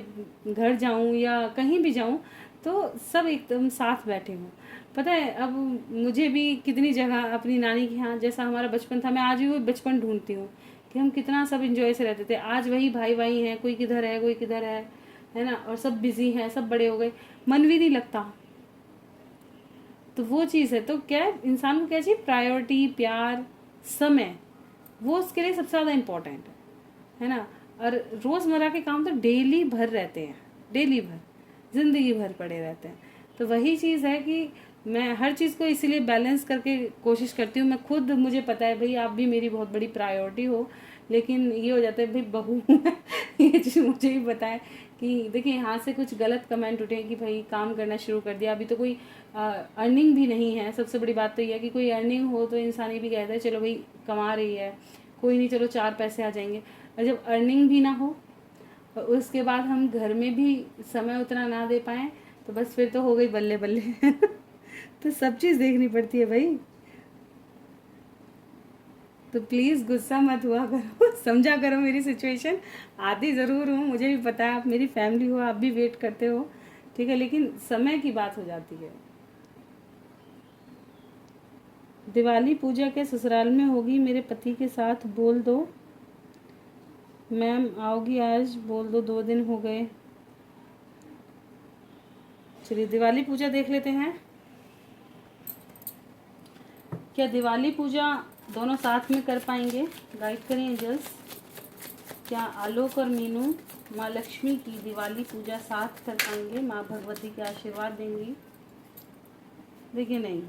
Speaker 1: घर जाऊँ या कहीं भी जाऊँ, तो सब एकदम साथ बैठे हों। पता है अब मुझे भी कितनी जगह अपनी नानी के यहाँ, जैसा हमारा बचपन था, मैं आज भी वो बचपन ढूंढती हूँ कि हम कितना सब इंजॉय से रहते थे। आज वही भाई भाई हैं, कोई किधर है कोई किधर है ना, और सब बिजी हैं, सब बड़े हो गए, मन भी नहीं लगता। तो वो चीज़ है, तो क्या है, इंसान को क्या चाहिए, प्रायोरिटी, प्यार, समय, वो उसके लिए सबसे ज़्यादा इम्पोर्टेंट है ना। और रोज़मर्रा के काम तो डेली भर रहते हैं, डेली भर, ज़िंदगी भर पड़े रहते हैं। तो वही चीज़ है कि मैं हर चीज़ को इसीलिए बैलेंस करके कोशिश करती हूँ। मैं खुद, मुझे पता है भाई आप भी मेरी बहुत बड़ी प्रायोरिटी हो, लेकिन ये हो जाता है भाई बहू ये चीज़ मुझे भी पता है कि देखिए यहाँ से कुछ गलत कमेंट उठे कि भाई काम करना शुरू कर दिया, अभी तो कोई अर्निंग भी नहीं है। सबसे बड़ी बात तो ये है कि कोई अर्निंग हो तो इंसान ये भी कहता है चलो भाई कमा रही है, कोई नहीं, चलो 4 पैसे आ जाएंगे। और जब अर्निंग भी ना हो और उसके बाद हम घर में भी समय उतना ना दे पाएँ, तो बस फिर तो हो गई बल्ले बल्ले तो सब चीज़ देखनी पड़ती है भाई। तो प्लीज़ गुस्सा मत हुआ करो समझा करो मेरी सिचुएशन। आती ज़रूर हूँ, मुझे भी पता है, आप मेरी फैमिली हो, आप भी वेट करते हो, ठीक है, लेकिन समय की बात हो जाती है। दिवाली पूजा के ससुराल में होगी मेरे पति के साथ, बोल दो मैम आओगी आज, बोल दो 2 दिन हो गए। चलिए दिवाली पूजा देख लेते हैं। क्या दिवाली पूजा दोनों साथ में कर पाएंगे, गाइड करें एंजल्स। क्या आलोक और मीनू माँ लक्ष्मी की दिवाली पूजा साथ कर पाएंगे, माँ भगवती के आशीर्वाद देंगी। देखिए नहीं,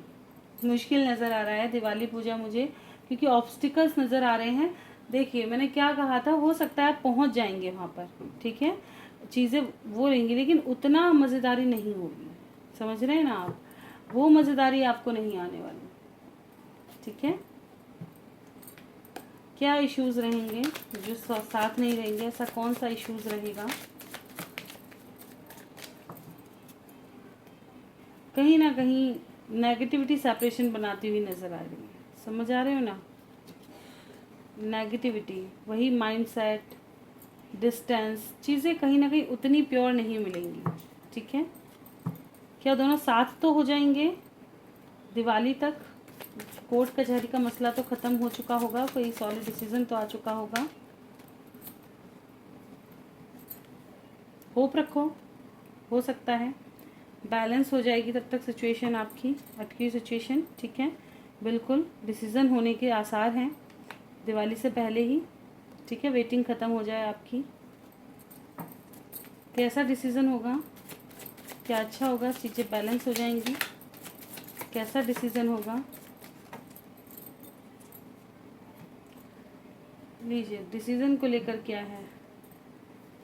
Speaker 1: मुश्किल नज़र आ रहा है दिवाली पूजा मुझे, क्योंकि ऑब्स्टिकल्स नज़र आ रहे हैं। देखिए मैंने क्या कहा था, हो सकता है आप पहुँच जाएंगे वहाँ पर, ठीक है, चीज़ें वो रहेंगी, लेकिन उतना मज़ेदारी नहीं होगी, समझ रहे हैं ना आप, वो मज़ेदारी आपको नहीं आने वाली, ठीक है। क्या इश्यूज़ रहेंगे जो साथ नहीं रहेंगे, ऐसा कौन सा इश्यूज़ रहेगा। कहीं ना कहीं नेगेटिविटी सेपरेशन बनाती हुई नज़र आ रही है, समझ आ रहे हो ना। नेगेटिविटी, वही माइंडसेट, डिस्टेंस, चीज़ें कहीं ना कहीं उतनी प्योर नहीं मिलेंगी, ठीक है। क्या दोनों साथ तो हो जाएंगे दिवाली तक, कोर्ट कचहरी का मसला तो ख़त्म हो चुका होगा, कोई सॉलिड डिसीजन तो आ चुका होगा। होप रखो, हो सकता है बैलेंस हो जाएगी तब तक सिचुएशन आपकी, अटकी हुई सिचुएशन, ठीक है। बिल्कुल डिसीज़न होने के आसार हैं दिवाली से पहले ही, ठीक है, वेटिंग ख़त्म हो जाए आपकी। कैसा डिसीज़न होगा, क्या अच्छा होगा, चीज़ें बैलेंस हो जाएंगी। कैसा डिसीजन होगा? लीजिए, डिसीजन को लेकर क्या है?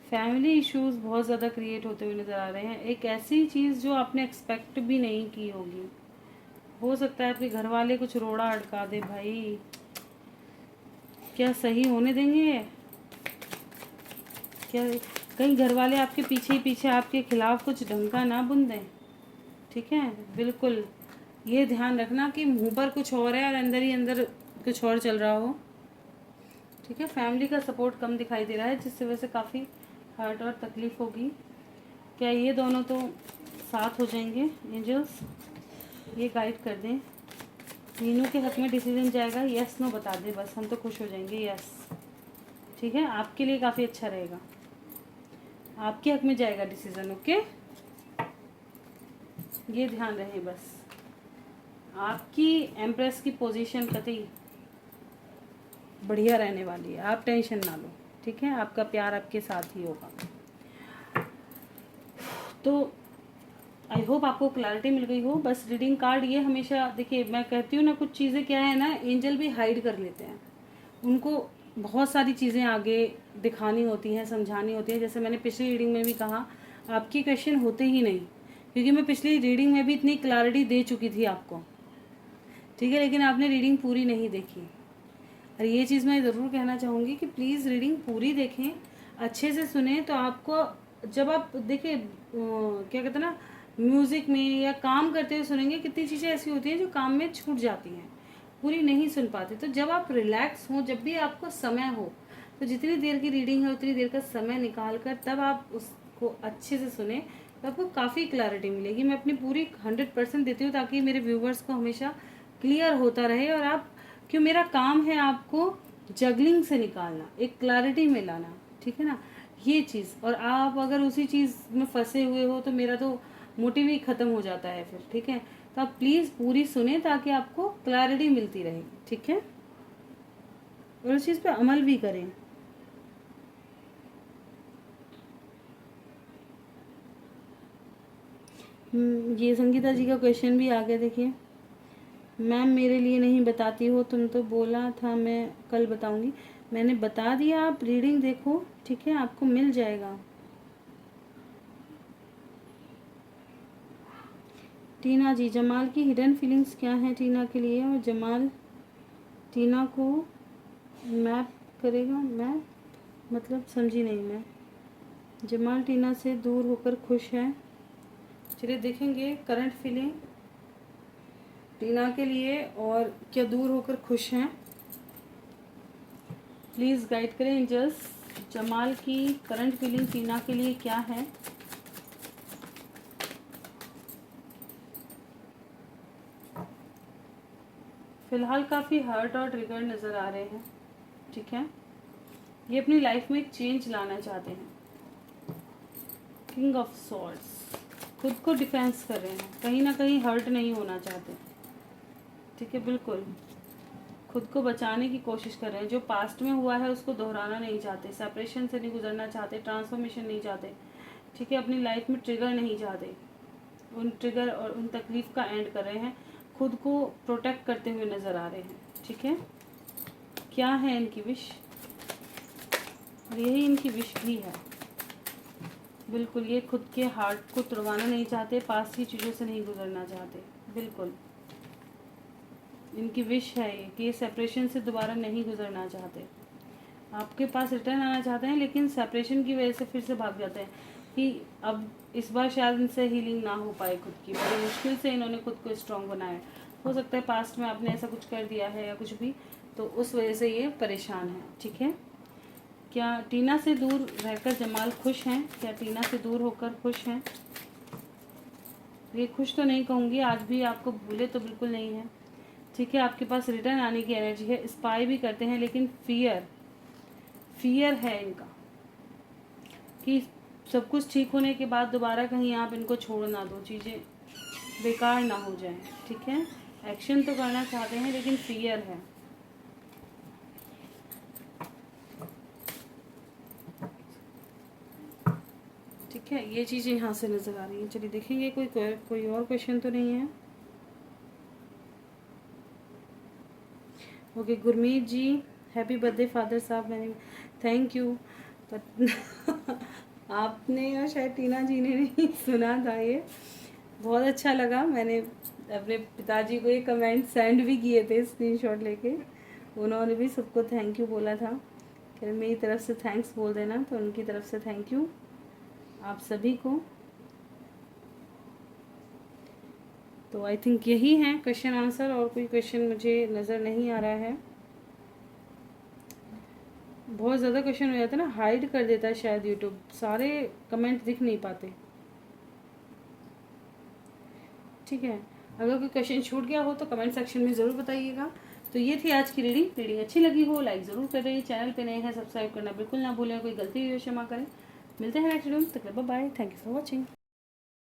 Speaker 1: फैमिली इश्यूज बहुत ज़्यादा क्रिएट होते हुए नज़र आ रहे हैं। एक ऐसी चीज़ जो आपने एक्सपेक्ट भी नहीं की होगी। हो सकता है आपके घर वाले कुछ रोड़ा अटका दे भाई। क्या सही होने देंगे? क्या कहीं घर वाले आपके पीछे ही पीछे आपके खिलाफ कुछ ढंग का ना बुन दें? ठीक है, बिल्कुल ये ध्यान रखना कि मुंह पर कुछ और है और अंदर ही अंदर कुछ और चल रहा हो। ठीक है, फैमिली का सपोर्ट कम दिखाई दे रहा है, जिससे वजह से काफ़ी हर्ट और तकलीफ होगी। क्या ये दोनों तो साथ हो जाएंगे? एंजल्स ये गाइड कर दें। मीनू के हक में डिसीजन जाएगा, यस नो बता दें, बस हम तो खुश हो जाएंगे। यस, ठीक है, आपके लिए काफ़ी अच्छा रहेगा, आपके हक में जाएगा डिसीजन। ओके, ये ध्यान रहे बस। आपकी एम्प्रेस की पोजीशन कतई बढ़िया रहने वाली है, आप टेंशन ना लो। ठीक है, आपका प्यार आपके साथ ही होगा। तो आई होप आपको क्लैरिटी मिल गई हो। बस रीडिंग कार्ड ये हमेशा देखिए, मैं कहती हूँ ना, कुछ चीज़ें क्या है ना, एंजल भी हाइड कर लेते हैं। उनको बहुत सारी चीज़ें आगे दिखानी होती हैं, समझानी होती है। जैसे मैंने पिछली रीडिंग में भी कहा, आपके क्वेश्चन होते ही नहीं, क्योंकि मैं पिछली रीडिंग में भी इतनी क्लैरिटी दे चुकी थी आपको। ठीक है, लेकिन आपने रीडिंग पूरी नहीं देखी। और ये चीज़ मैं ज़रूर कहना चाहूँगी कि प्लीज़ रीडिंग पूरी देखें, अच्छे से सुने। तो आपको जब आप देखिए क्या कहते हैं ना, म्यूज़िक में या काम करते हुए सुनेंगे, कितनी चीज़ें ऐसी होती हैं जो काम में छूट जाती हैं, पूरी नहीं सुन पाते। तो जब आप रिलैक्स हों, जब भी आपको समय हो, तो जितनी देर की रीडिंग है उतनी देर का समय निकाल कर तब आप उसको अच्छे से सुने, तो आपको काफ़ी क्लैरिटी मिलेगी। मैं अपनी पूरी 100% देती हूँ, ताकि मेरे व्यूवर्स को हमेशा क्लियर होता रहे। और आप, क्यों, मेरा काम है आपको जगलिंग से निकालना, एक क्लैरिटी में लाना। ठीक है ना, ये चीज़। और आप अगर उसी चीज़ में फंसे हुए हो तो मेरा तो मोटिव ही ख़त्म हो जाता है फिर। ठीक है, तो आप प्लीज़ पूरी सुने, ताकि आपको क्लैरिटी मिलती रहे। ठीक है, और उस चीज़ पे अमल भी करें। ये संगीता जी का क्वेश्चन भी आ गया। देखिए, मैम मेरे लिए नहीं बताती हो, तुम तो बोला था मैं कल बताऊंगी। मैंने बता दिया, आप रीडिंग देखो। ठीक है, आपको मिल जाएगा। टीना जी, जमाल की हिडन फीलिंग्स क्या हैं टीना के लिए, और जमाल टीना को मैप करेगा? मैप मतलब समझी नहीं मैं। जमाल टीना से दूर होकर खुश है। चलिए देखेंगे करंट फीलिंग टीना के लिए, और क्या दूर होकर खुश हैं। प्लीज़ गाइड करें एंजल्स, जमाल की करंट फीलिंग टीना के लिए क्या है। फिलहाल काफ़ी हर्ट और ट्रिगर नज़र आ रहे हैं। ठीक है, ये अपनी लाइफ में एक चेंज लाना चाहते हैं। किंग ऑफ सॉर्ड्स, खुद को डिफेंस कर रहे हैं, कहीं ना कहीं हर्ट नहीं होना चाहते। ठीक है, बिल्कुल खुद को बचाने की कोशिश कर रहे हैं। जो पास्ट में हुआ है उसको दोहराना नहीं चाहते, सेपरेशन से नहीं गुजरना चाहते, ट्रांसफॉर्मेशन नहीं चाहते। ठीक है, अपनी लाइफ में ट्रिगर नहीं चाहते, उन ट्रिगर और उन तकलीफ का एंड कर रहे हैं, खुद को प्रोटेक्ट करते हुए नज़र आ रहे हैं। ठीक है, क्या है इनकी विश, और यही इनकी विश भी है। बिल्कुल, ये खुद के हार्ट को तोड़वाना नहीं चाहते, पास की चीज़ों से नहीं गुजरना चाहते। बिल्कुल इनकी विश है ये कि ये सेपरेशन से दोबारा नहीं गुजरना चाहते, आपके पास रिटर्न आना चाहते हैं, लेकिन सेपरेशन की वजह से फिर से भाग जाते हैं कि अब इस बार शायद इनसे हीलिंग ना हो पाए खुद की। बड़ी मुश्किल से इन्होंने खुद को स्ट्रॉन्ग बनाया। हो सकता है पास्ट में आपने ऐसा कुछ कर दिया है या कुछ भी, तो उस वजह से ये परेशान है। ठीक है, क्या टीना से दूर रहकर जमाल खुश हैं? क्या टीना से दूर होकर खुश हैं? ये खुश तो नहीं कहूँगी, आज भी आपको भूले तो बिल्कुल नहीं है। ठीक है, आपके पास रिटर्न आने की एनर्जी है, स्पाई भी करते हैं, लेकिन फियर है इनका कि सब कुछ ठीक होने के बाद दोबारा कहीं आप इनको छोड़ ना दो, चीज़ें बेकार ना हो जाएं। ठीक है, एक्शन तो करना चाहते हैं लेकिन फियर है। ठीक है, ये चीज़ें यहाँ से नज़र आ रही हैं। चलिए देखेंगे कोई और क्वेश्चन तो नहीं है। ओके गुरमीत जी, हैप्पी बर्थडे फादर साहब। मैंने थैंक यू, पर आपने और शायद टीना जी ने नहीं सुना था ये। बहुत अच्छा लगा, मैंने अपने पिताजी को ये कमेंट सेंड भी किए थे स्क्रीनशॉट लेके। उन्होंने भी सबको थैंक यू बोला था कि मेरी तरफ से थैंक्स बोल देना, तो उनकी तरफ से थैंक यू आप सभी को। तो आई थिंक यही है क्वेश्चन आंसर, और कोई क्वेश्चन मुझे नज़र नहीं आ रहा है। बहुत ज़्यादा क्वेश्चन हो जाता है ना, हाइड कर देता है शायद यूट्यूब, सारे कमेंट दिख नहीं पाते। ठीक है, अगर कोई क्वेश्चन छूट गया हो तो कमेंट सेक्शन में ज़रूर बताइएगा। तो ये थी आज की रीडिंग अच्छी लगी हो लाइक ज़रूर करें, चैनल पे नए हैं सब्सक्राइब करना बिल्कुल ना भूलें, कोई गलती हुई हो क्षमा करें। मिलते हैं नेक्स्ट वीडियो में, तक bye bye, thank you for watching.